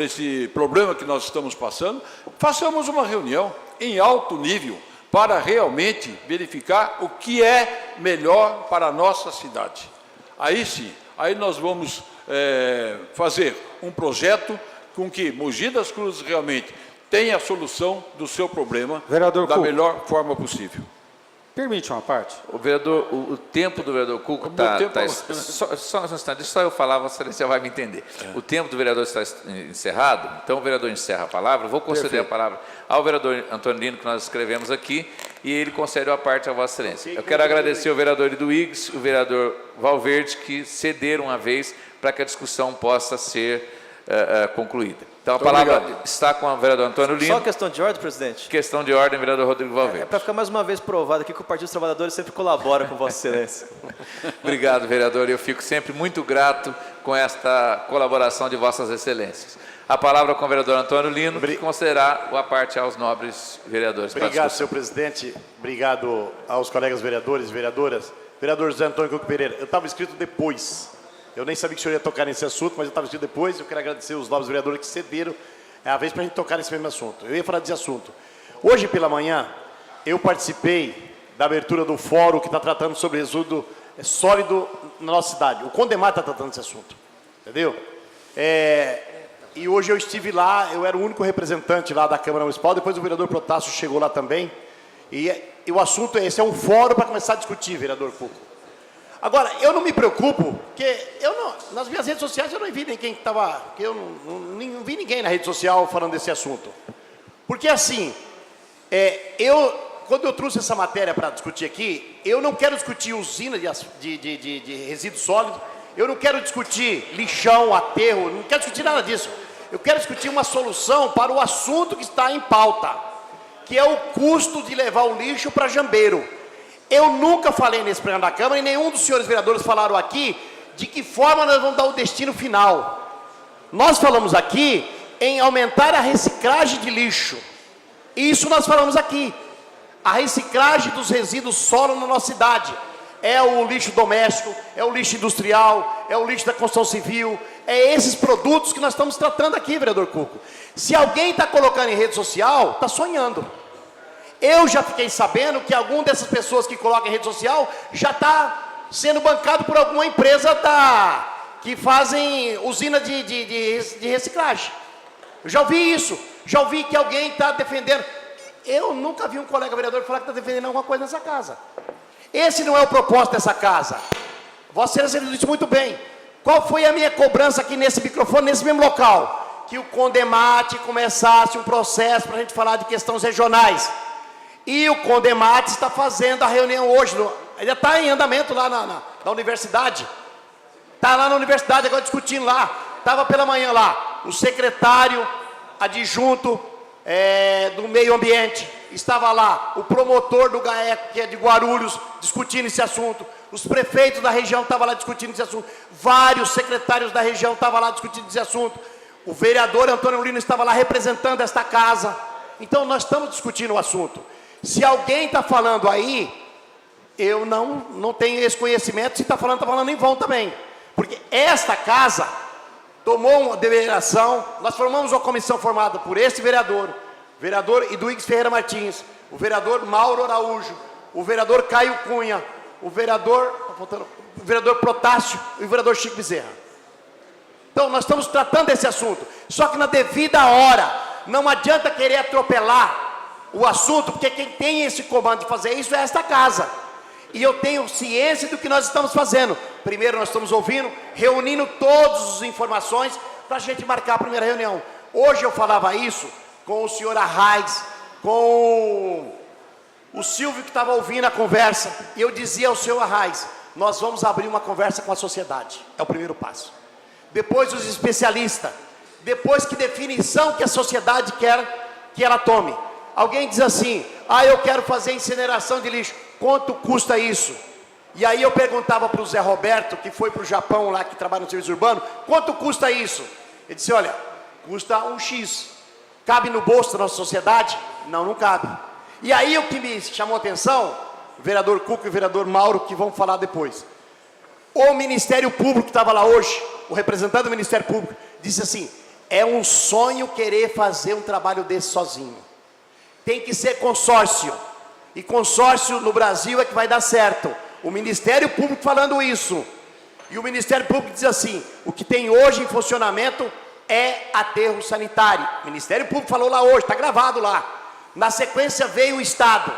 esse problema que nós estamos passando, façamos uma reunião em alto nível para realmente verificar o que é melhor para a nossa cidade. Aí sim, aí nós vamos fazer um projeto com que Mogi das Cruzes realmente tenha a solução do seu problema da melhor forma possível. Permite uma parte? O vereador, o tempo do vereador Cuco está... Só um instante, só eu falar, Vossa Excelência vai me entender. O tempo do vereador está encerrado, então o vereador encerra a palavra, vou conceder a palavra ao vereador Antônio Lino, que nós escrevemos aqui, e ele concede a parte a Vossa Excelência. Eu quero agradecer ao vereador Iduígues, o vereador Valverde, que cederam uma vez para que a discussão possa ser concluída. Então, a palavra está com o vereador Antônio Lino. Só questão de ordem, presidente? Questão de ordem, vereador Rodrigo Valverde. Para ficar mais uma vez provado aqui que o Partido dos Trabalhadores sempre colabora com Vossa Excelência. Obrigado, vereador. Eu fico sempre muito grato com esta colaboração de Vossas Excelências. A palavra com o vereador Antônio Lino, que concederá a parte aos nobres vereadores. Obrigado, senhor presidente. Obrigado aos colegas vereadores e vereadoras. Vereador José Antônio Cuco Pereira, eu estava inscrito depois. Eu nem sabia que o senhor ia tocar nesse assunto, mas eu estava inscrito depois. Eu quero agradecer os nobres vereadores que cederam a vez para a gente tocar nesse mesmo assunto. Eu ia falar desse assunto. Hoje pela manhã, eu participei da abertura do fórum que está tratando sobre resíduo sólido na nossa cidade. O Condemar está tratando desse assunto, entendeu? E hoje eu estive lá, eu era o único representante lá da Câmara Municipal, depois o vereador Protásio chegou lá também. E o assunto é esse, é um fórum para começar a discutir, vereador Cuco. Agora, eu não me preocupo, porque nas minhas redes sociais eu não vi ninguém que estava... Eu não vi ninguém na rede social falando desse assunto. Porque assim, quando eu trouxe essa matéria para discutir aqui, eu não quero discutir usina de resíduo sólido, eu não quero discutir lixão, aterro, não quero discutir nada disso. Eu quero discutir uma solução para o assunto que está em pauta, que é o custo de levar o lixo para Jambeiro. Eu nunca falei nesse programa da Câmara, e nenhum dos senhores vereadores falaram aqui de que forma nós vamos dar o destino final. Nós falamos aqui em aumentar a reciclagem de lixo. Isso nós falamos aqui. A reciclagem dos resíduos sólidos na nossa cidade. É o lixo doméstico, é o lixo industrial, é o lixo da construção civil. É esses produtos que nós estamos tratando aqui, vereador Cuco. Se alguém está colocando em rede social, está sonhando. Eu já fiquei sabendo que alguma dessas pessoas que colocam em rede social já está sendo bancado por alguma empresa que fazem usina de reciclagem. Eu já ouvi isso. Já ouvi que alguém está defendendo. Eu nunca vi um colega vereador falar que está defendendo alguma coisa nessa casa. Esse não é o propósito dessa casa. Vossa Excelência disse muito bem. Qual foi a minha cobrança aqui nesse microfone, nesse mesmo local? Que o Condemate começasse um processo para a gente falar de questões regionais. E o Condemate está fazendo a reunião hoje, Ainda está em andamento lá na universidade. Está lá na universidade agora discutindo lá. Estava pela manhã lá o secretário adjunto do meio ambiente. Estava lá o promotor do GAECO, que é de Guarulhos, discutindo esse assunto. Os prefeitos da região estavam lá discutindo esse assunto. Vários secretários da região estavam lá discutindo esse assunto. O vereador Antônio Lino estava lá representando esta casa. Então nós estamos discutindo o assunto. Se alguém está falando aí, eu não tenho esse conhecimento. Se está falando em vão também. Porque esta casa tomou uma deliberação. Nós formamos uma comissão formada por esse vereador Eduígues Ferreira Martins, o vereador Mauro Araújo, o vereador Caio Cunha, o vereador Protásio e o vereador Chico Bezerra. Então nós estamos tratando desse assunto. Só que na devida hora, não adianta querer atropelar o assunto, porque quem tem esse comando de fazer isso é esta casa. E eu tenho ciência do que nós estamos fazendo. Primeiro nós estamos ouvindo, reunindo todas as informações para a gente marcar a primeira reunião. Hoje eu falava isso com o senhor Arraes, com o Silvio que estava ouvindo a conversa. E eu dizia ao senhor Arraes, nós vamos abrir uma conversa com a sociedade. É o primeiro passo. Depois os especialistas. Depois que definição que a sociedade quer que ela tome. Alguém diz assim, eu quero fazer incineração de lixo. Quanto custa isso? E aí eu perguntava para o Zé Roberto, que foi para o Japão lá, que trabalha no serviço urbano, quanto custa isso? Ele disse, olha, custa um X. Cabe no bolso da nossa sociedade? Não cabe. E aí o que me chamou a atenção, o vereador Cuco e o vereador Mauro, que vão falar depois. O Ministério Público que estava lá hoje, o representante do Ministério Público, disse assim, é um sonho querer fazer um trabalho desse sozinho. Tem que ser consórcio. E consórcio no Brasil é que vai dar certo. O Ministério Público falando isso. E o Ministério Público diz assim, o que tem hoje em funcionamento é aterro sanitário. O Ministério Público falou lá hoje, está gravado lá. Na sequência veio o Estado,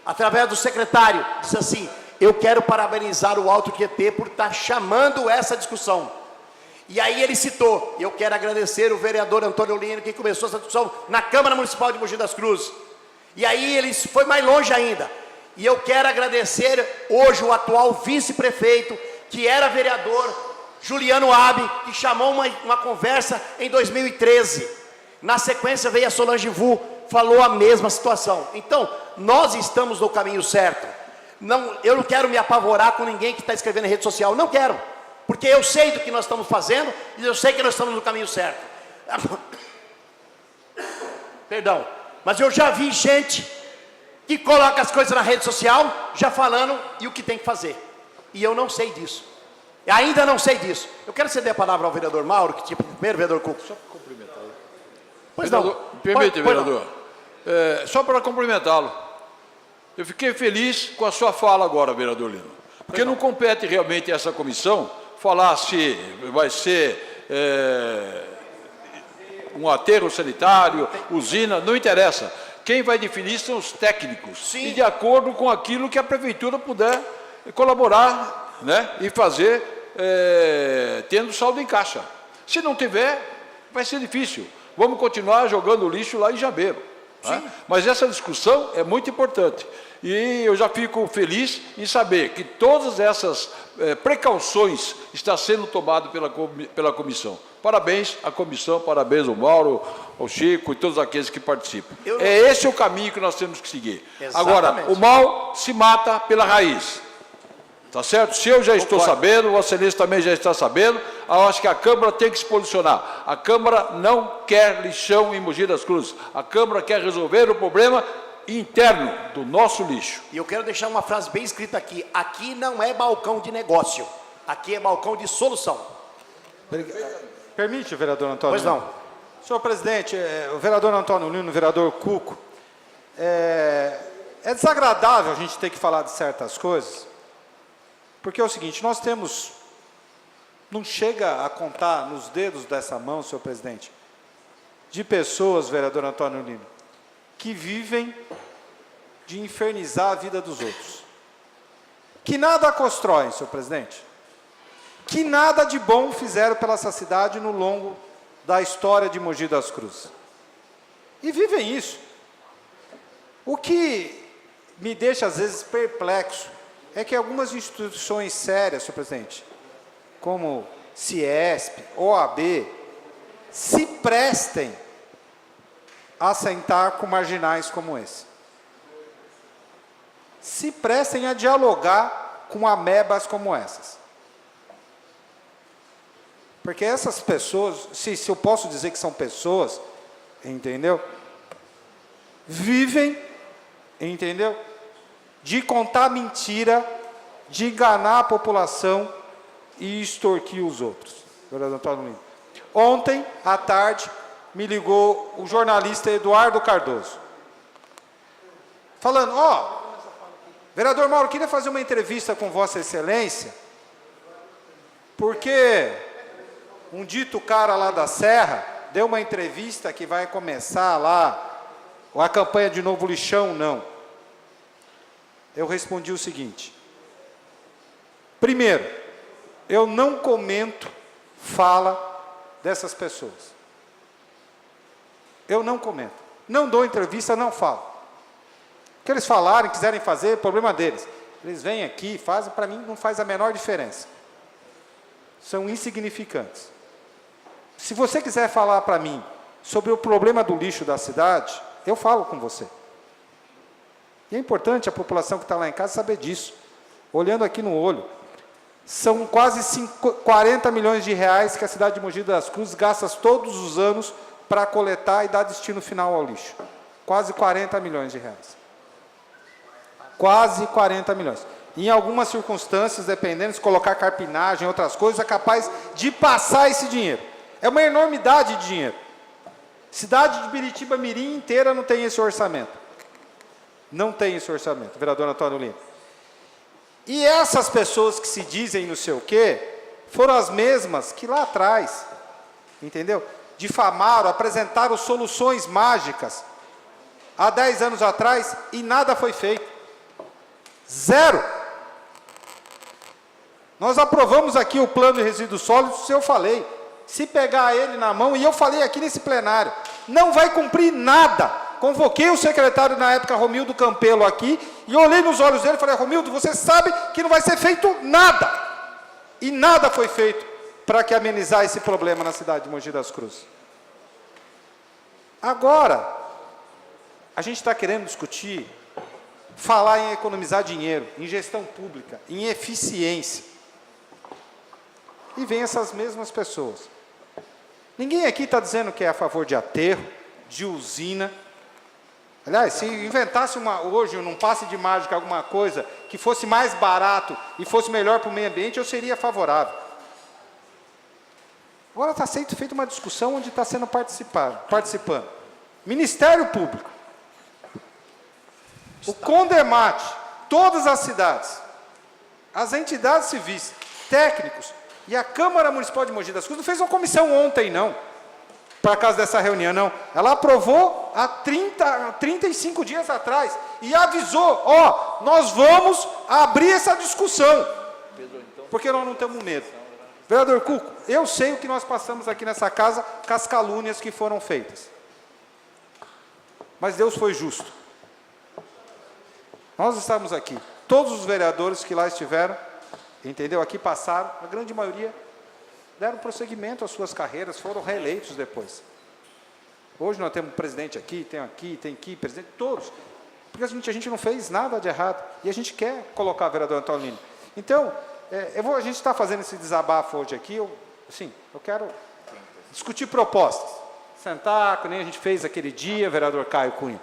através do secretário, disse assim, eu quero parabenizar o Alto Tietê por estar chamando essa discussão. E aí ele citou, eu quero agradecer o vereador Antônio Lino, que começou essa discussão na Câmara Municipal de Mogi das Cruzes. E aí ele foi mais longe ainda. E eu quero agradecer hoje o atual vice-prefeito, que era vereador, Juliano Abbe, que chamou uma conversa em 2013. Na sequência veio a Solange Vu, falou a mesma situação. Então, nós estamos no caminho certo. Eu não quero me apavorar com ninguém que está escrevendo em rede social. Não quero. Porque eu sei do que nós estamos fazendo e eu sei que nós estamos no caminho certo. Perdão. Mas eu já vi gente que coloca as coisas na rede social, já falando e o que tem que fazer. E eu não sei disso. Ainda não sei disso. Eu quero ceder a palavra ao vereador Mauro, que tinha primeiro vereador Cuco. Só para cumprimentar ele. Pois não. Permite, vereador. Só para cumprimentá-lo. Eu fiquei feliz com a sua fala agora, vereador Lino. Porque não compete realmente essa comissão falar se vai ser um aterro sanitário, usina, não interessa. Quem vai definir são os técnicos. Sim. E de acordo com aquilo que a prefeitura puder colaborar, né, e fazer tendo saldo em caixa. Se não tiver, vai ser difícil. Vamos continuar jogando lixo lá em Jabeiro. Né? Mas essa discussão é muito importante. E eu já fico feliz em saber que todas essas precauções estão sendo tomadas pela comissão. Parabéns à comissão, parabéns ao Mauro, ao Chico e todos aqueles que participam. É esse o caminho que nós temos que seguir. Exatamente. Agora, o mal se mata pela raiz. Tá certo? Se eu já estou sabendo, o Vossa Excelência também já está sabendo, eu acho que a Câmara tem que se posicionar. A Câmara não quer lixão em Mogi das Cruzes. A Câmara quer resolver o problema interno do nosso lixo. E eu quero deixar uma frase bem escrita aqui. Aqui não é balcão de negócio. Aqui é balcão de solução. Permite, vereador Antônio? Pois não. Senhor presidente, o vereador Antônio Lino, o vereador Cuco, é desagradável a gente ter que falar de certas coisas, porque é o seguinte, nós temos, não chega a contar nos dedos dessa mão, senhor presidente, de pessoas, vereador Antônio Lino, que vivem de infernizar a vida dos outros. Que nada constroem, senhor presidente. Que nada de bom fizeram pela essa cidade no longo da história de Mogi das Cruzes. E vivem isso. O que me deixa, às vezes, perplexo é que algumas instituições sérias, senhor presidente, como Ciesp, OAB, se prestem a sentar com marginais como esse. Se prestem a dialogar com amebas como essas. Porque essas pessoas, se eu posso dizer que são pessoas, entendeu? Vivem, entendeu? De contar mentira, de enganar a população e extorquir os outros. Vereador Antônio Lino. Ontem, à tarde, me ligou o jornalista Eduardo Cardoso. Falando, vereador Mauro, queria fazer uma entrevista com Vossa Excelência, porque um dito cara lá da Serra deu uma entrevista que vai começar lá a campanha de novo lixão, não. Eu respondi o seguinte: primeiro, eu não comento fala dessas pessoas. Eu não comento. Não dou entrevista, não falo. O que eles falarem, quiserem fazer, problema deles. Eles vêm aqui, fazem, para mim não faz a menor diferença. São insignificantes. Se você quiser falar para mim sobre o problema do lixo da cidade, eu falo com você. E é importante a população que está lá em casa saber disso. Olhando aqui no olho, são quase 40 milhões de reais que a cidade de Mogi das Cruzes gasta todos os anos para coletar e dar destino final ao lixo. Quase 40 milhões de reais. Quase 40 milhões. Em algumas circunstâncias, dependendo, se colocar carpinagem, outras coisas, é capaz de passar esse dinheiro. É uma enormidade de dinheiro. Cidade de Biritiba Mirim inteira não tem esse orçamento. Não tem esse orçamento, vereador Antônio Lino. E essas pessoas que se dizem não sei o quê, foram as mesmas que lá atrás, entendeu? Difamaram, apresentaram soluções mágicas há 10 anos atrás e nada foi feito. Zero. Nós aprovamos aqui o plano de resíduos sólidos, se eu falei. Se pegar ele na mão, e eu falei aqui nesse plenário, não vai cumprir nada. Convoquei o secretário na época, Romildo Campelo, aqui, e olhei nos olhos dele e falei, Romildo, você sabe que não vai ser feito nada. E nada foi feito para que amenizar esse problema na cidade de Mogi das Cruzes. Agora, a gente está querendo discutir, falar em economizar dinheiro, em gestão pública, em eficiência. E vem essas mesmas pessoas. Ninguém aqui está dizendo que é a favor de aterro, de usina. Aliás, se inventasse hoje, num passe de mágica, alguma coisa que fosse mais barato e fosse melhor para o meio ambiente, eu seria favorável. Agora está sendo feita uma discussão onde está sendo participando. Ministério Público, o Condemate, todas as cidades, as entidades civis, técnicos, e a Câmara Municipal de Mogi das Cruzes não fez uma comissão ontem, não, para causa dessa reunião, não. Ela aprovou há 35 dias atrás e avisou, nós vamos abrir essa discussão, porque nós não temos medo. Vereador Cuco, eu sei o que nós passamos aqui nessa casa com as calúnias que foram feitas. Mas Deus foi justo. Nós estamos aqui, todos os vereadores que lá estiveram, entendeu? Aqui passaram, a grande maioria deram prosseguimento às suas carreiras, foram reeleitos depois. Hoje nós temos presidente aqui, presidente, todos. Porque a gente não fez nada de errado. E a gente quer colocar o vereador Antônio Lino. Então, a gente está fazendo esse desabafo hoje aqui, eu quero discutir propostas. Sentar, que nem a gente fez aquele dia, vereador Caio Cunha.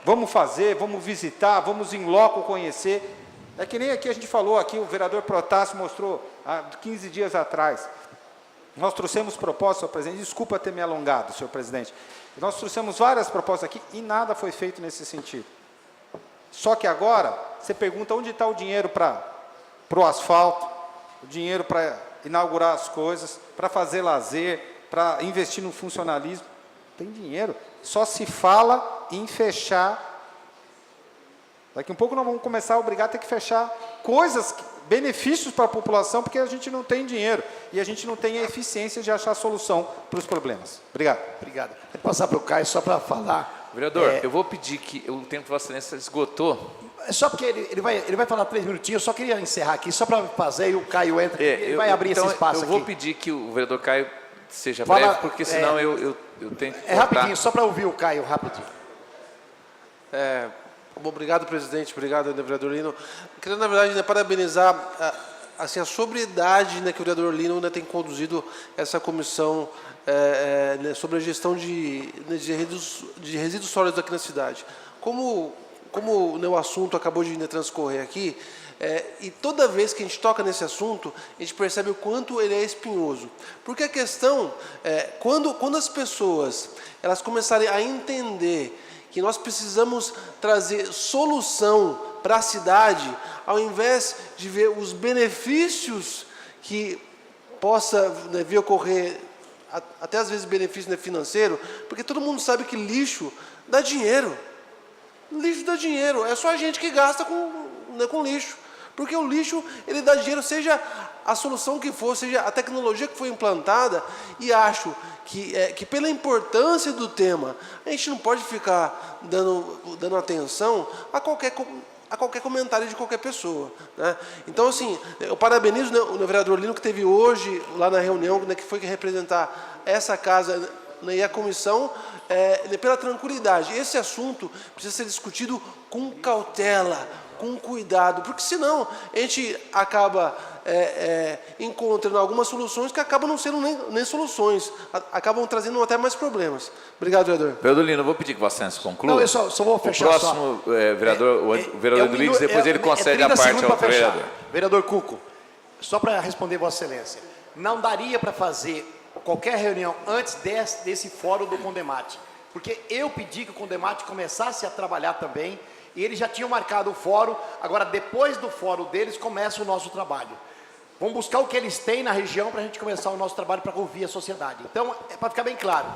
Vamos fazer, vamos visitar, vamos em loco conhecer. É que nem aqui a gente falou, aqui o vereador Protásio mostrou há 15 dias atrás. Nós trouxemos propostas, senhor presidente, desculpa ter me alongado, senhor presidente. Nós trouxemos várias propostas aqui e nada foi feito nesse sentido. Só que agora, você pergunta onde está o dinheiro para o asfalto, o dinheiro para inaugurar as coisas, para fazer lazer, para investir no funcionalismo. Tem dinheiro. Só se fala em fechar. Daqui um pouco nós vamos começar a obrigar a ter que fechar coisas, benefícios para a população, porque a gente não tem dinheiro e a gente não tem a eficiência de achar solução para os problemas. Obrigado. Obrigado. Vou passar para o Caio só para falar. Vereador, eu vou pedir que o tempo de Vossa Excelência esgotou. É só porque ele vai falar 3 minutinhos, eu só queria encerrar aqui, só para fazer, e o Caio entra aqui, ele vai abrir então, esse espaço aqui. Eu vou pedir que o vereador Caio seja Fala, breve, porque senão eu tenho que É rapidinho, só para ouvir o Caio, rapidinho. Obrigado, presidente. Obrigado, vereador Lino. Queria, na verdade, parabenizar assim, a sobriedade que o vereador Lino tem conduzido essa comissão sobre a gestão de resíduos sólidos aqui na cidade. Como o assunto acabou de transcorrer aqui, e toda vez que a gente toca nesse assunto, a gente percebe o quanto ele é espinhoso. Porque a questão quando as pessoas elas começarem a entender que nós precisamos trazer solução para a cidade, ao invés de ver os benefícios que possa vir ocorrer, até às vezes benefício financeiro, porque todo mundo sabe que lixo dá dinheiro. Lixo dá dinheiro, é só a gente que gasta com lixo. Porque o lixo, ele dá dinheiro, seja a solução que for, seja a tecnologia que foi implantada, e acho que pela importância do tema, a gente não pode ficar dando atenção a qualquer comentário de qualquer pessoa, né? Então, assim, eu parabenizo o vereador Lino, que teve hoje, lá na reunião, que foi representar essa casa e a comissão, pela tranquilidade. Esse assunto precisa ser discutido com cautela, com cuidado, porque senão a gente acaba encontrando algumas soluções que acabam não sendo nem soluções, acabam trazendo até mais problemas. Obrigado, vereador. Vereador Lino, eu vou pedir que Vossa Excelência conclua. Não, eu só vou fechar. O próximo vereador, o vereador Domingos, depois ele concede a parte ao vereador. Vereador Cuco, só para responder Vossa Excelência, não daria para fazer qualquer reunião antes desse fórum do Condemate, porque eu pedi que o Condemate começasse a trabalhar também, e eles já tinham marcado o fórum. Agora, depois do fórum deles, começa o nosso trabalho. Vamos buscar o que eles têm na região para a gente começar o nosso trabalho para ouvir a sociedade. Então, para ficar bem claro,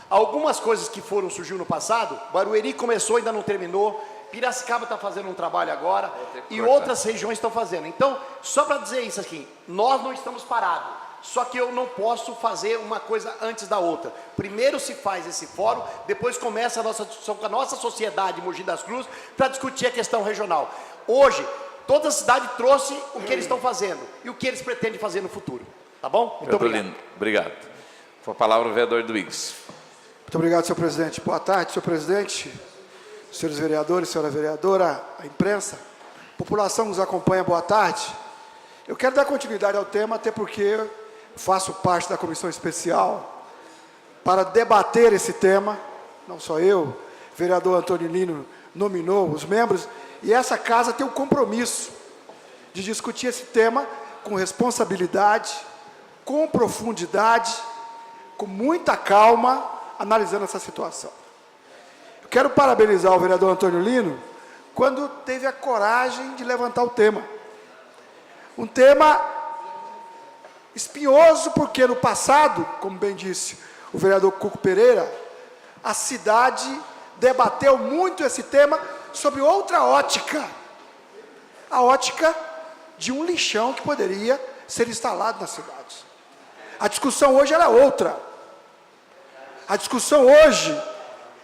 algumas coisas que surgiu no passado, Barueri começou, ainda não terminou, Piracicaba está fazendo um trabalho agora, e outras regiões estão fazendo. Então, só para dizer isso aqui, nós não estamos parados. Só que eu não posso fazer uma coisa antes da outra. Primeiro se faz esse fórum, depois começa a nossa discussão com a nossa sociedade, Mogi das Cruzes, para discutir a questão regional. Hoje, toda a cidade trouxe o que eles estão fazendo e o que eles pretendem fazer no futuro. Tá bom? Muito obrigado. Lindo. Obrigado. Com a palavra o vereador Domingos. Muito obrigado, senhor presidente. Boa tarde, senhor presidente, senhores vereadores, senhora vereadora, a imprensa, população que nos acompanha, boa tarde. Eu quero dar continuidade ao tema, até porque faço parte da comissão especial para debater esse tema, não só eu, o vereador Antônio Lino nominou os membros, e essa casa tem o compromisso de discutir esse tema com responsabilidade, com profundidade, com muita calma, analisando essa situação. Eu quero parabenizar o vereador Antônio Lino quando teve a coragem de levantar o tema. Um tema espinhoso, porque no passado, como bem disse o vereador Cuco Pereira, a cidade debateu muito esse tema sob outra ótica. A ótica de um lixão que poderia ser instalado na cidade. A discussão hoje era outra. A discussão hoje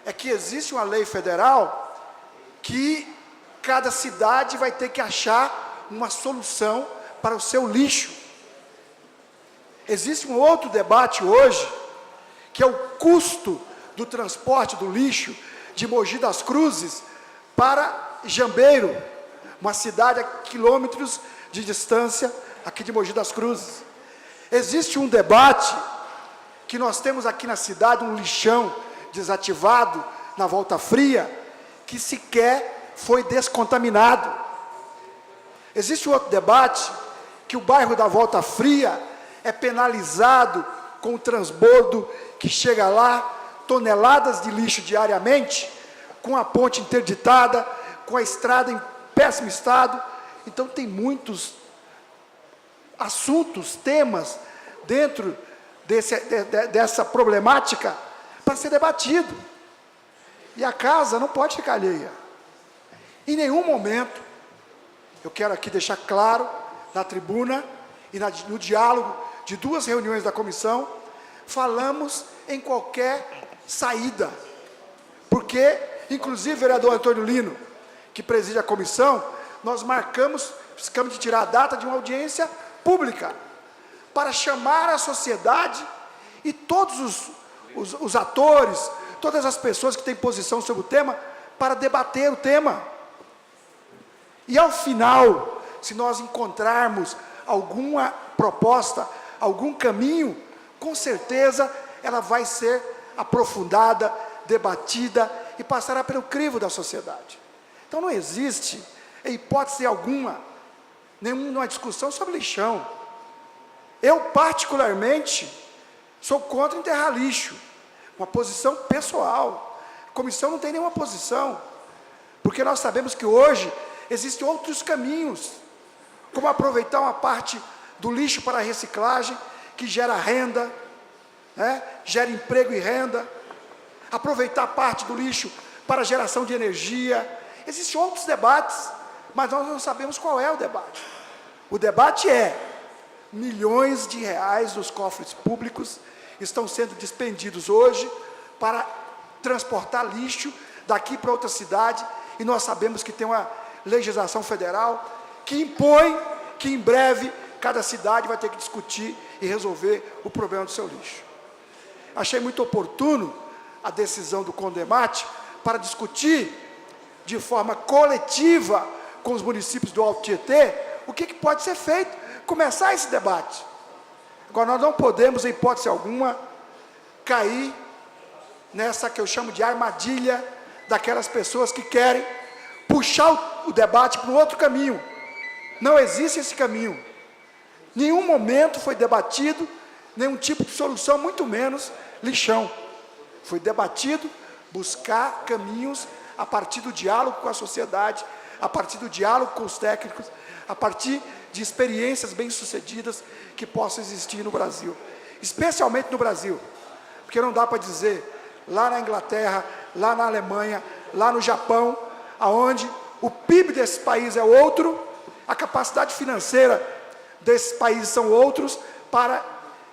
é que existe uma lei federal que cada cidade vai ter que achar uma solução para o seu lixo. Existe um outro debate hoje, que é o custo do transporte do lixo de Mogi das Cruzes para Jambeiro, uma cidade a quilômetros de distância aqui de Mogi das Cruzes. Existe um debate que nós temos aqui na cidade, um lixão desativado na Volta Fria, que sequer foi descontaminado. Existe outro debate, que o bairro da Volta Fria é penalizado com o transbordo que chega lá, toneladas de lixo diariamente, com a ponte interditada, com a estrada em péssimo estado. Então tem muitos assuntos, temas dentro dessa problemática para ser debatido. E a casa não pode ficar alheia. Em nenhum momento, eu quero aqui deixar claro na tribuna e no diálogo de 2 reuniões da comissão, falamos em qualquer saída. Porque, inclusive, vereador Antônio Lino, que preside a comissão, nós ficamos de tirar a data de uma audiência pública, para chamar a sociedade e todos os atores, todas as pessoas que têm posição sobre o tema, para debater o tema. E ao final, se nós encontrarmos alguma proposta, algum caminho, com certeza ela vai ser aprofundada, debatida e passará pelo crivo da sociedade. Então não existe, em hipótese alguma, nenhuma discussão sobre lixão. Eu, particularmente, sou contra enterrar lixo, uma posição pessoal. A comissão não tem nenhuma posição, porque nós sabemos que hoje existem outros caminhos, como aproveitar uma parte do lixo para a reciclagem, que gera renda, gera emprego e renda, aproveitar parte do lixo para a geração de energia. Existem outros debates, mas nós não sabemos qual é o debate. O debate é: milhões de reais dos cofres públicos estão sendo despendidos hoje para transportar lixo daqui para outra cidade, e nós sabemos que tem uma legislação federal que impõe que em breve cada cidade vai ter que discutir e resolver o problema do seu lixo. Achei muito oportuno a decisão do CONDEMAT para discutir de forma coletiva com os municípios do Alto Tietê o que pode ser feito, começar esse debate. Agora, nós não podemos, em hipótese alguma, cair nessa que eu chamo de armadilha daquelas pessoas que querem puxar o debate para um outro caminho. Não existe esse caminho. Nenhum momento foi debatido nenhum tipo de solução, muito menos lixão. Foi debatido buscar caminhos a partir do diálogo com a sociedade, a partir do diálogo com os técnicos, a partir de experiências bem-sucedidas que possam existir no Brasil, especialmente no Brasil, porque não dá para dizer lá na Inglaterra, lá na Alemanha, lá no Japão, aonde o PIB desse país é outro, a capacidade financeira desses países são outros para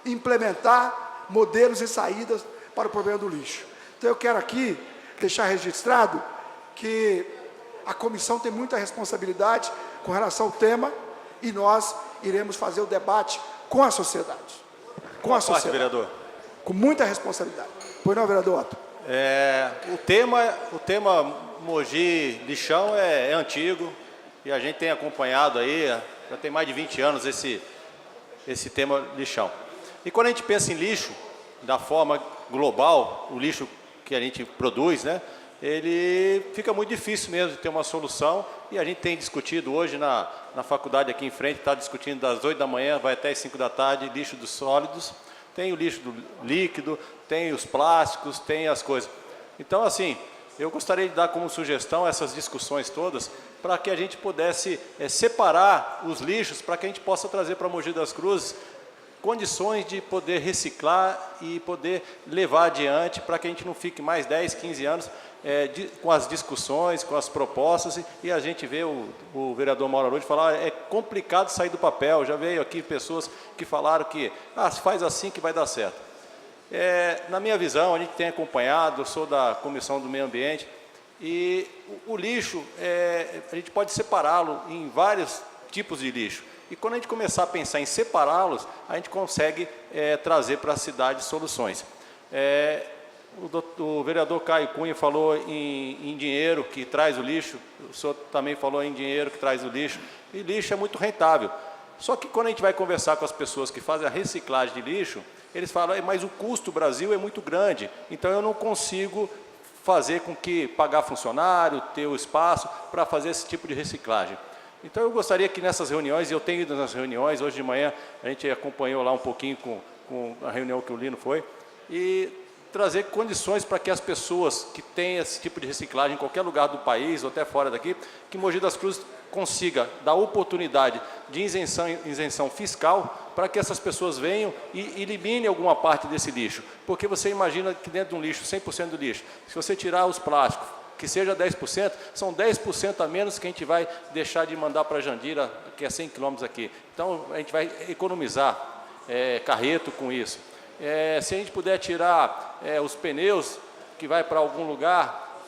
implementar modelos e saídas para o problema do lixo. Então eu quero aqui deixar registrado que a comissão tem muita responsabilidade com relação ao tema e nós iremos fazer o debate com a sociedade. Com a sociedade. Vereador. Com muita responsabilidade. Pois não, vereador Otto? O tema Mogi lixão é antigo e a gente tem acompanhado aí, já tem mais de 20 anos esse tema lixão. E quando a gente pensa em lixo, da forma global, o lixo que a gente produz, né, ele fica muito difícil mesmo de ter uma solução, e a gente tem discutido hoje na faculdade aqui em frente, está discutindo das 8 da manhã, vai até as 5 da tarde, lixo dos sólidos, tem o lixo do líquido, tem os plásticos, tem as coisas. Então, assim, eu gostaria de dar como sugestão essas discussões todas, para que a gente pudesse separar os lixos, para que a gente possa trazer para Mogi das Cruzes condições de poder reciclar e poder levar adiante, para que a gente não fique mais 10, 15 anos com as discussões, com as propostas, e a gente vê o vereador Mauro Araújo falar, é complicado sair do papel. Já veio aqui pessoas que falaram que faz assim que vai dar certo. Na minha visão, a gente tem acompanhado, eu sou da Comissão do Meio Ambiente, e o lixo, a gente pode separá-lo em vários tipos de lixo. E quando a gente começar a pensar em separá-los, a gente consegue trazer para a cidade soluções. O vereador Caio Cunha falou em dinheiro que traz o lixo, o senhor também falou em dinheiro que traz o lixo, e lixo é muito rentável. Só que quando a gente vai conversar com as pessoas que fazem a reciclagem de lixo, eles falam, mas o custo do Brasil é muito grande, então eu não consigo fazer com que pagar funcionário, ter o espaço para fazer esse tipo de reciclagem. Então eu gostaria que nessas reuniões, e eu tenho ido nas reuniões, hoje de manhã a gente acompanhou lá um pouquinho com a reunião que o Lino foi, e trazer condições para que as pessoas que têm esse tipo de reciclagem em qualquer lugar do país, ou até fora daqui, que Mogi das Cruzes consiga dar oportunidade de isenção fiscal para que essas pessoas venham e eliminem alguma parte desse lixo. Porque você imagina que dentro de um lixo, 100% do lixo, se você tirar os plásticos, que seja 10%, são 10% a menos que a gente vai deixar de mandar para Jandira, que é 100 quilômetros aqui. Então, a gente vai economizar carreto com isso. Se a gente puder tirar os pneus que vai para algum lugar,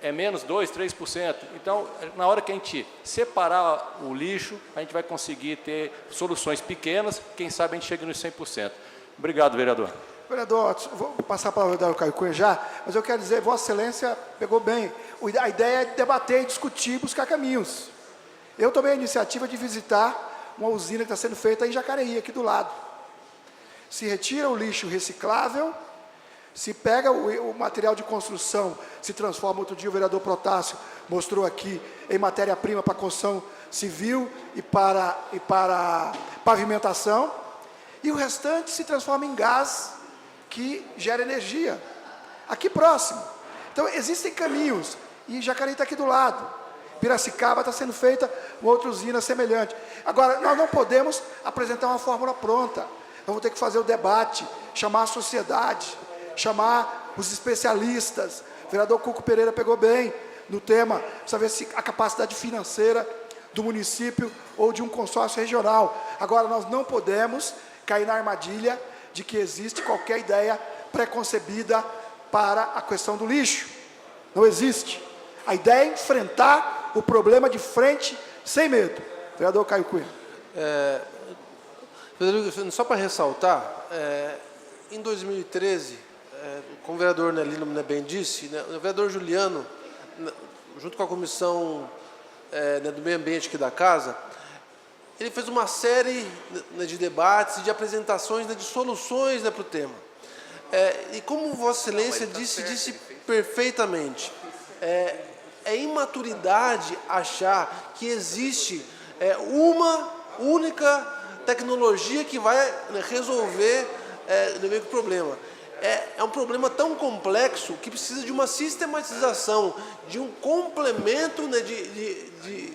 é menos 2%, 3%. Então, na hora que a gente separar o lixo, a gente vai conseguir ter soluções pequenas, quem sabe a gente chega nos 100%. Obrigado, vereador. Vereador, vou passar para o vereador Caio Cunha já, mas eu quero dizer, Vossa Excelência pegou bem. A ideia é debater, discutir, buscar caminhos. Eu tomei a iniciativa de visitar uma usina que está sendo feita em Jacareí, aqui do lado. Se retira o lixo reciclável, se pega o material de construção, se transforma. Outro dia o vereador Protásio mostrou aqui em matéria-prima para construção civil e para pavimentação, e o restante se transforma em gás que gera energia, aqui próximo. Então existem caminhos, e Jacareí está aqui do lado. Piracicaba está sendo feita uma outra usina semelhante. Agora, nós não podemos apresentar uma fórmula pronta. Nós vamos ter que fazer o debate, chamar a sociedade, chamar os especialistas. O vereador Cuco Pereira pegou bem no tema, precisa ver se a capacidade financeira do município ou de um consórcio regional. Agora, nós não podemos cair na armadilha de que existe qualquer ideia preconcebida para a questão do lixo. Não existe. A ideia é enfrentar o problema de frente, sem medo. Vereador Caio Cunha. Só para ressaltar, em 2013, como o vereador Lino bem disse, né, o vereador Juliano, junto com a comissão do meio ambiente aqui da casa, ele fez uma série de debates e de apresentações de soluções para o tema. E como Vossa Excelência disse perfeitamente, é imaturidade achar que existe uma única tecnologia que vai resolver o problema. É um problema tão complexo que precisa de uma sistematização, de um complemento, né, de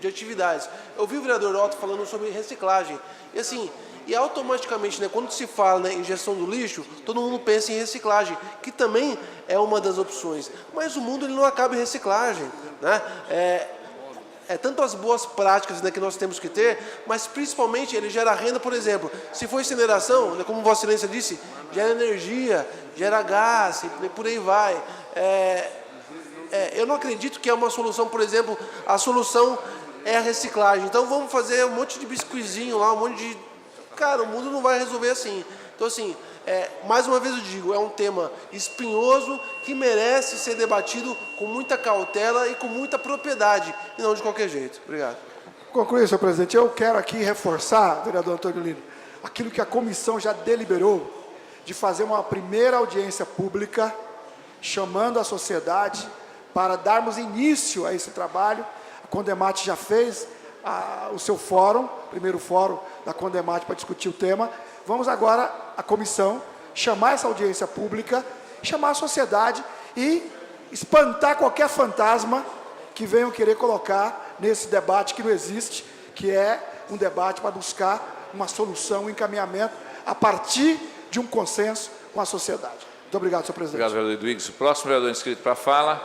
atividades. Eu vi o vereador Otto falando sobre reciclagem. E assim, automaticamente, né, quando se fala, né, em gestão do lixo, todo mundo pensa em reciclagem, que também é uma das opções. Mas o mundo ele não acaba em reciclagem, né? Tanto as boas práticas, né, que nós temos que ter, mas principalmente ele gera renda. Por exemplo, se for incineração, né, como Vossa Excelência disse, gera energia, gera gás, e por aí vai. Eu não acredito que é uma solução, por exemplo, a solução é a reciclagem. Então vamos fazer um monte de biscoizinho lá, um monte de... Cara, o mundo não vai resolver assim. Então, assim, mais uma vez eu digo, é um tema espinhoso que merece ser debatido com muita cautela e com muita propriedade, e não de qualquer jeito. Obrigado. Concluir, senhor presidente. Eu quero aqui reforçar, vereador Antônio Lino, aquilo que a comissão já deliberou, de fazer uma primeira audiência pública, chamando a sociedade para darmos início a esse trabalho. A Condemate já fez o seu fórum, primeiro fórum da Condemate para discutir o tema. Vamos agora, a comissão, chamar essa audiência pública, chamar a sociedade e espantar qualquer fantasma que venham querer colocar nesse debate que não existe, que é um debate para buscar uma solução, um encaminhamento a partir de um consenso com a sociedade. Muito obrigado, senhor presidente. Obrigado, vereador Edwiges. O próximo vereador inscrito para a fala,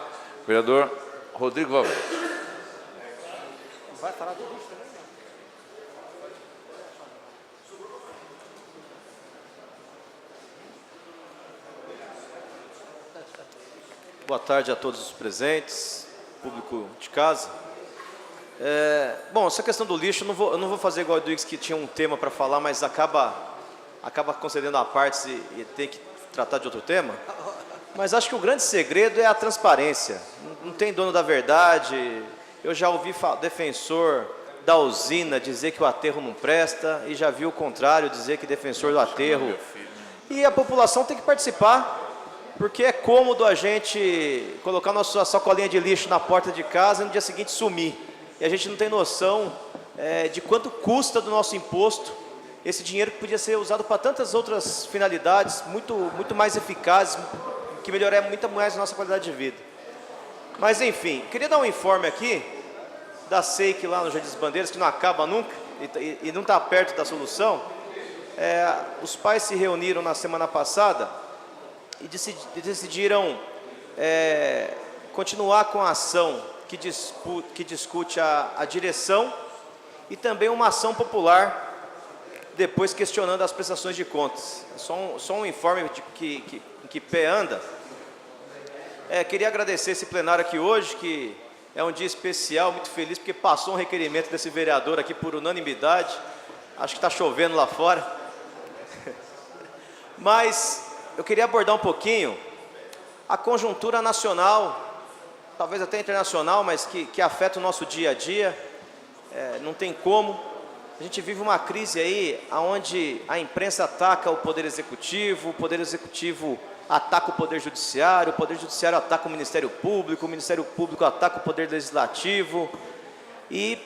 vereador Rodrigo Valverde. Vai falar do lixo também? Boa tarde a todos os presentes, público de casa. Bom, essa questão do lixo, eu não vou fazer igual o Edwiges, que tinha um tema para falar, mas acaba concedendo a parte e tem que tratar de outro tema. Mas acho que o grande segredo é a transparência. Não tem dono da verdade. Eu já ouvi defensor da usina dizer que o aterro não presta, e já vi o contrário, dizer que defensor do aterro. E a população tem que participar, porque é cômodo a gente colocar nossa sacolinha de lixo na porta de casa e no dia seguinte sumir. E a gente não tem noção de quanto custa do nosso imposto esse dinheiro, que podia ser usado para tantas outras finalidades, muito mais eficazes, que melhoraria muito mais a nossa qualidade de vida. Mas enfim, queria dar um informe aqui da SEIC lá no Jardim das Bandeiras, que não acaba nunca e não está perto da solução. Os pais se reuniram na semana passada e decidiram continuar com a ação que discute a direção, e também uma ação popular depois questionando as prestações de contas. Só um informe que pé anda. Queria agradecer esse plenário aqui hoje, que é um dia especial, muito feliz, porque passou um requerimento desse vereador aqui por unanimidade. Acho que está chovendo lá fora. Mas eu queria abordar um pouquinho a conjuntura nacional, talvez até internacional, mas que afeta o nosso dia a dia. Não tem como. A gente vive uma crise aí, onde a imprensa ataca o Poder Executivo ataca o Poder Judiciário ataca o Ministério Público ataca o Poder Legislativo, e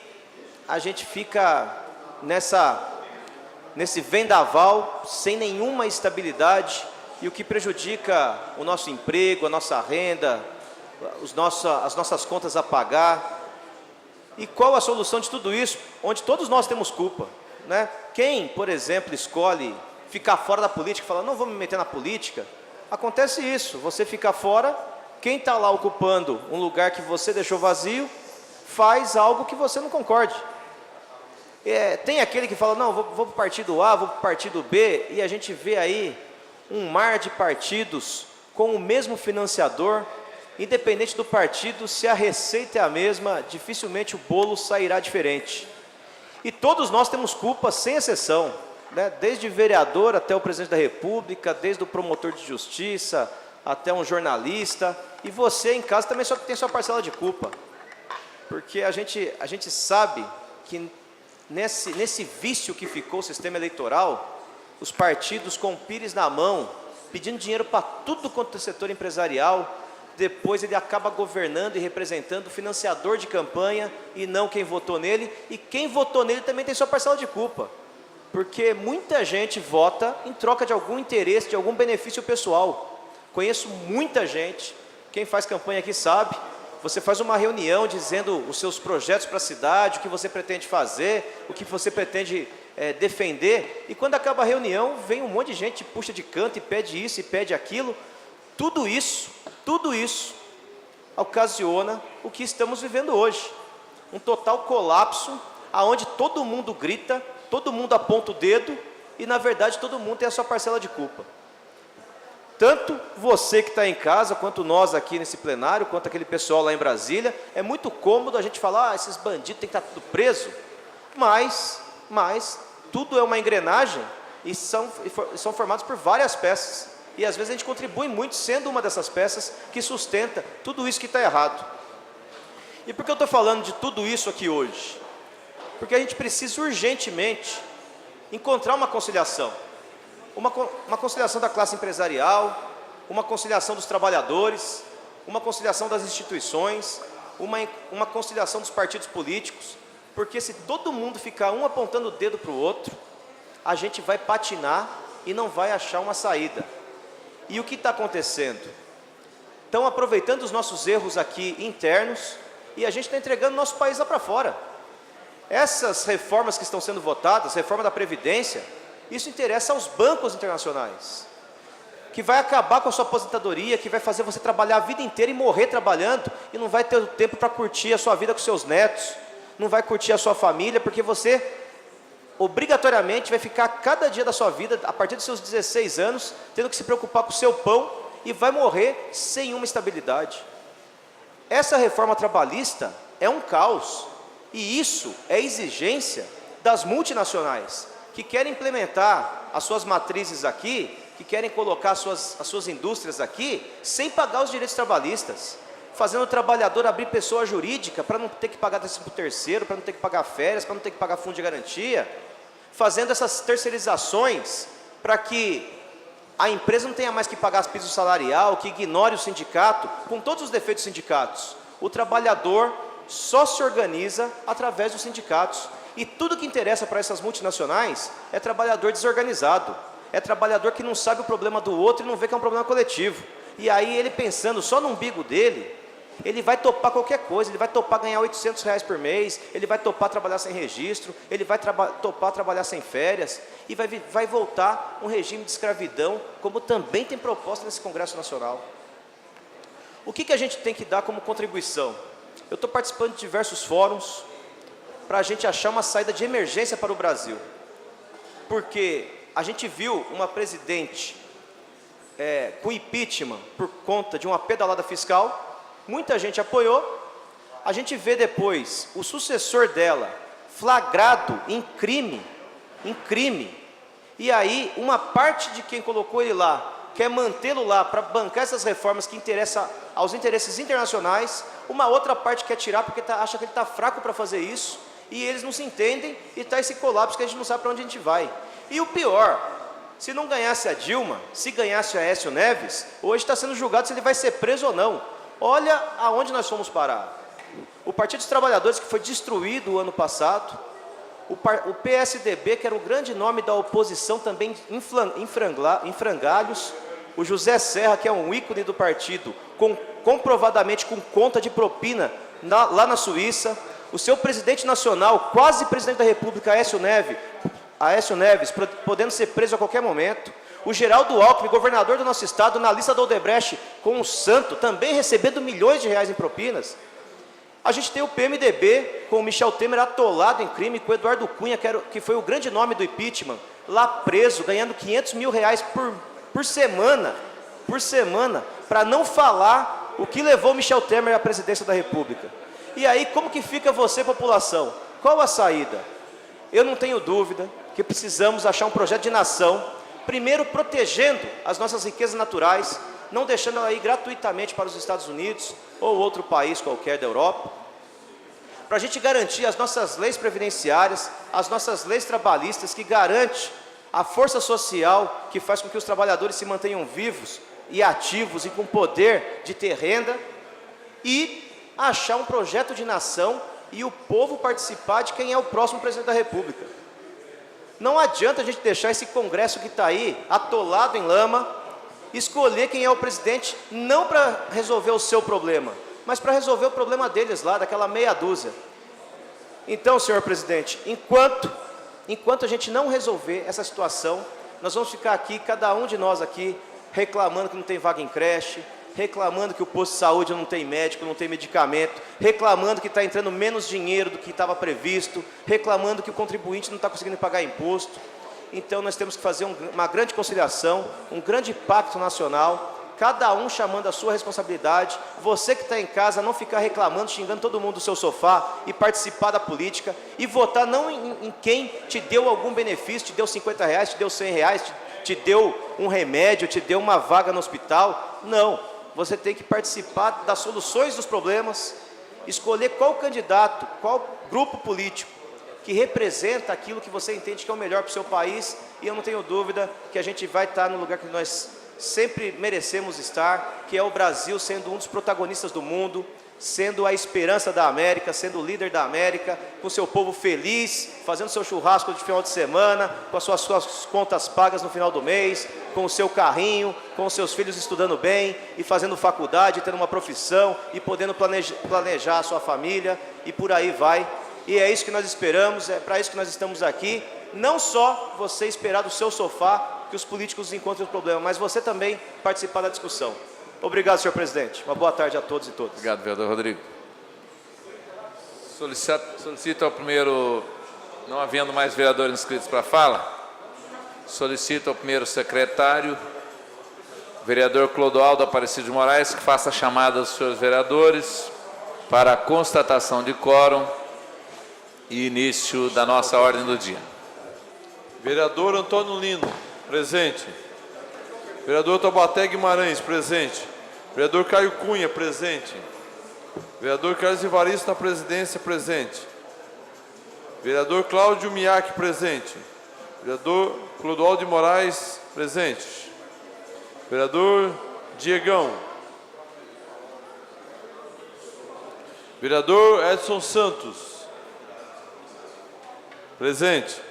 a gente fica nesse vendaval, sem nenhuma estabilidade, e o que prejudica o nosso emprego, a nossa renda, as nossas contas a pagar. E qual a solução de tudo isso? Onde todos nós temos culpa, né? Quem, por exemplo, escolhe ficar fora da política, fala, não vou me meter na política, acontece isso, você fica fora, quem está lá ocupando um lugar que você deixou vazio, faz algo que você não concorde. Tem aquele que fala, não, vou para o partido A, vou para o partido B, e a gente vê aí um mar de partidos com o mesmo financiador. Independente do partido, se a receita é a mesma, dificilmente o bolo sairá diferente. E todos nós temos culpa, sem exceção, né? Desde vereador até o presidente da República, desde o promotor de justiça até um jornalista. E você em casa também só tem sua parcela de culpa. Porque a gente sabe que nesse vício que ficou o sistema eleitoral, os partidos com o pires na mão, pedindo dinheiro para tudo quanto é setor empresarial, depois ele acaba governando e representando o financiador de campanha e não quem votou nele, e quem votou nele também tem sua parcela de culpa, porque muita gente vota em troca de algum interesse, de algum benefício pessoal. Conheço muita gente, quem faz campanha aqui sabe, você faz uma reunião dizendo os seus projetos para a cidade, o que você pretende fazer, o que você pretende defender, e quando acaba a reunião, vem um monte de gente, puxa de canto e pede isso e pede aquilo. Tudo isso ocasiona o que estamos vivendo hoje. Um total colapso, onde todo mundo grita, todo mundo aponta o dedo, e na verdade todo mundo tem a sua parcela de culpa. Tanto você que está em casa, quanto nós aqui nesse plenário, quanto aquele pessoal lá em Brasília. É muito cômodo a gente falar, esses bandidos têm que estar tudo preso, mas tudo é uma engrenagem, e são formados por várias peças. E às vezes a gente contribui muito sendo uma dessas peças que sustenta tudo isso que está errado. E por que eu estou falando de tudo isso aqui hoje? Porque a gente precisa urgentemente encontrar uma conciliação. Uma conciliação da classe empresarial, uma conciliação dos trabalhadores, uma conciliação das instituições, uma conciliação dos partidos políticos. Porque se todo mundo ficar um apontando o dedo para o outro, a gente vai patinar e não vai achar uma saída. E o que está acontecendo? Estão aproveitando os nossos erros aqui internos, e a gente está entregando nosso país lá para fora. Essas reformas que estão sendo votadas, reforma da Previdência, isso interessa aos bancos internacionais, que vai acabar com a sua aposentadoria, que vai fazer você trabalhar a vida inteira e morrer trabalhando, e não vai ter tempo para curtir a sua vida com seus netos, não vai curtir a sua família, porque você obrigatoriamente vai ficar cada dia da sua vida, a partir dos seus 16 anos, tendo que se preocupar com o seu pão, e vai morrer sem uma estabilidade. Essa reforma trabalhista é um caos, e isso é exigência das multinacionais, que querem implementar as suas matrizes aqui, que querem colocar as suas indústrias aqui, sem pagar os direitos trabalhistas, fazendo o trabalhador abrir pessoa jurídica para não ter que pagar 13º, para não ter que pagar férias, para não ter que pagar fundo de garantia, fazendo essas terceirizações para que a empresa não tenha mais que pagar piso salarial, que ignore o sindicato, com todos os defeitos dos sindicatos. O trabalhador só se organiza através dos sindicatos. E tudo que interessa para essas multinacionais é trabalhador desorganizado, é trabalhador que não sabe o problema do outro e não vê que é um problema coletivo. E aí ele, pensando só no umbigo dele, ele vai topar qualquer coisa, ele vai topar ganhar R$800 por mês, ele vai topar trabalhar sem registro, ele vai topar trabalhar sem férias, e vai voltar um regime de escravidão, como também tem proposta nesse Congresso Nacional. O que a gente tem que dar como contribuição? Eu estou participando de diversos fóruns para a gente achar uma saída de emergência para o Brasil, porque a gente viu uma presidente com impeachment por conta de uma pedalada fiscal, muita gente apoiou. A gente vê depois o sucessor dela flagrado em crime, e aí uma parte de quem colocou ele lá quer mantê-lo lá para bancar essas reformas que interessam aos interesses internacionais, uma outra parte quer tirar porque acha que ele está fraco para fazer isso, e eles não se entendem, e está esse colapso que a gente não sabe para onde a gente vai. E o pior, se não ganhasse a Dilma, se ganhasse o Aécio Neves, hoje está sendo julgado se ele vai ser preso ou não. Olha aonde nós fomos parar. O Partido dos Trabalhadores, que foi destruído o ano passado, o PSDB, que era o grande nome da oposição, também em frangalhos, o José Serra, que é um ícone do partido, comprovadamente com conta de propina lá na Suíça, o seu presidente nacional, quase presidente da República, Aécio Neves, podendo ser preso a qualquer momento, o Geraldo Alckmin, governador do nosso estado, na lista da Odebrecht com o santo, também recebendo milhões de reais em propinas. A gente tem o PMDB com o Michel Temer atolado em crime, com o Eduardo Cunha, que foi o grande nome do impeachment, lá preso, ganhando 500 mil reais por semana, para não falar o que levou o Michel Temer à presidência da República. E aí, como que fica você, população? Qual a saída? Eu não tenho dúvida que precisamos achar um projeto de nação, primeiro protegendo as nossas riquezas naturais, não deixando ela ir gratuitamente para os Estados Unidos ou outro país qualquer da Europa, para a gente garantir as nossas leis previdenciárias, as nossas leis trabalhistas, que garante a força social que faz com que os trabalhadores se mantenham vivos e ativos e com poder de ter renda, e achar um projeto de nação e o povo participar de quem é o próximo presidente da República. Não adianta a gente deixar esse Congresso que está aí, atolado em lama, escolher quem é o presidente, não para resolver o seu problema, mas para resolver o problema deles lá, daquela meia dúzia. Então, senhor presidente, enquanto a gente não resolver essa situação, nós vamos ficar aqui, cada um de nós aqui, reclamando que não tem vaga em creche, reclamando que o posto de saúde não tem médico, não tem medicamento, reclamando que está entrando menos dinheiro do que estava previsto, reclamando que o contribuinte não está conseguindo pagar imposto. Então nós temos que fazer uma grande conciliação, um grande pacto nacional, cada um chamando a sua responsabilidade. Você que está em casa, não ficar reclamando, xingando todo mundo do seu sofá e participar da política e votar não em quem te deu algum benefício, te deu 50 reais, te deu 100 reais, te deu um remédio, te deu uma vaga no hospital. Não, você tem que participar das soluções dos problemas, escolher qual candidato, qual grupo político que representa aquilo que você entende que é o melhor para o seu país, e eu não tenho dúvida que a gente vai estar no lugar que nós sempre merecemos estar, que é o Brasil sendo um dos protagonistas do mundo, sendo a esperança da América, sendo o líder da América, com seu povo feliz, fazendo seu churrasco de final de semana, com as suas contas pagas no final do mês, com o seu carrinho, com os seus filhos estudando bem e fazendo faculdade, tendo uma profissão e podendo planejar a sua família, e por aí vai. E é isso que nós esperamos, é para isso que nós estamos aqui. Não só você esperar do seu sofá que os políticos encontrem o problema, mas você também participar da discussão. Obrigado, senhor presidente. Uma boa tarde a todos e todas. Obrigado, vereador Rodrigo. Solicito ao primeiro, não havendo mais vereadores inscritos para a fala, solicito ao primeiro secretário, vereador Clodoaldo Aparecido de Moraes, que faça a chamada dos senhores vereadores para a constatação de quórum e início da nossa ordem do dia. Vereador Antônio Lino, presente. Vereador Taubaté Guimarães, presente. Vereador Caio Cunha, presente. Vereador Carlos Evaristo na presidência, presente. Vereador Cláudio Miak, presente. Vereador Clodoaldo de Moraes, presente. Vereador Diegão. Vereador Edson Santos, presente.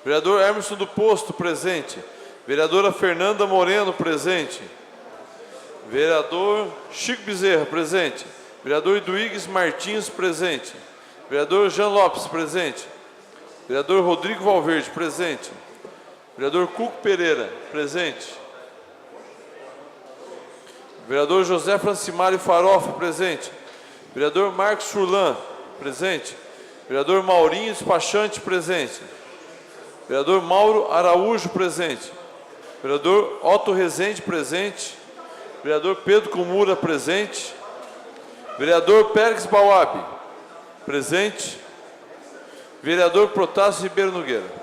Vereador Emerson do Posto, presente. Vereadora Fernanda Moreno, presente. Vereador Chico Bezerra, presente. Vereador Eduígues Martins, presente. Vereador Jean Lopes, presente. Vereador Rodrigo Valverde, presente. Vereador Cuco Pereira, presente. Vereador José Francimário Farofa, presente. Vereador Marcos Furlan, presente. Vereador Maurinho Despachante, presente. Vereador Mauro Araújo, presente. Vereador Otto Rezende, presente. Vereador Pedro Comura, presente. Vereador Pérez Bauab, presente. Vereador Protásio Ribeiro Nogueira.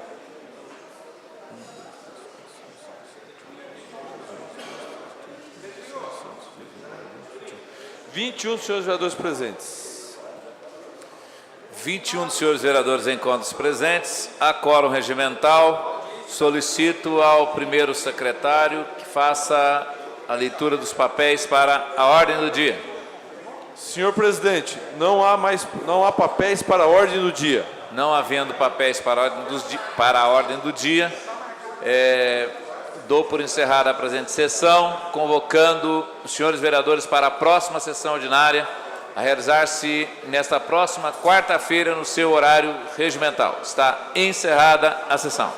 Senhores vereadores presentes. 21 senhores vereadores em contas presentes. A quórum regimental. Solicito ao primeiro secretário que faça a leitura dos papéis para a ordem do dia. Senhor presidente, não há papéis para a ordem do dia. Não havendo papéis para a ordem do dia, dou por encerrada a presente sessão, convocando os senhores vereadores para a próxima sessão ordinária, a realizar-se nesta próxima quarta-feira no seu horário regimental. Está encerrada a sessão.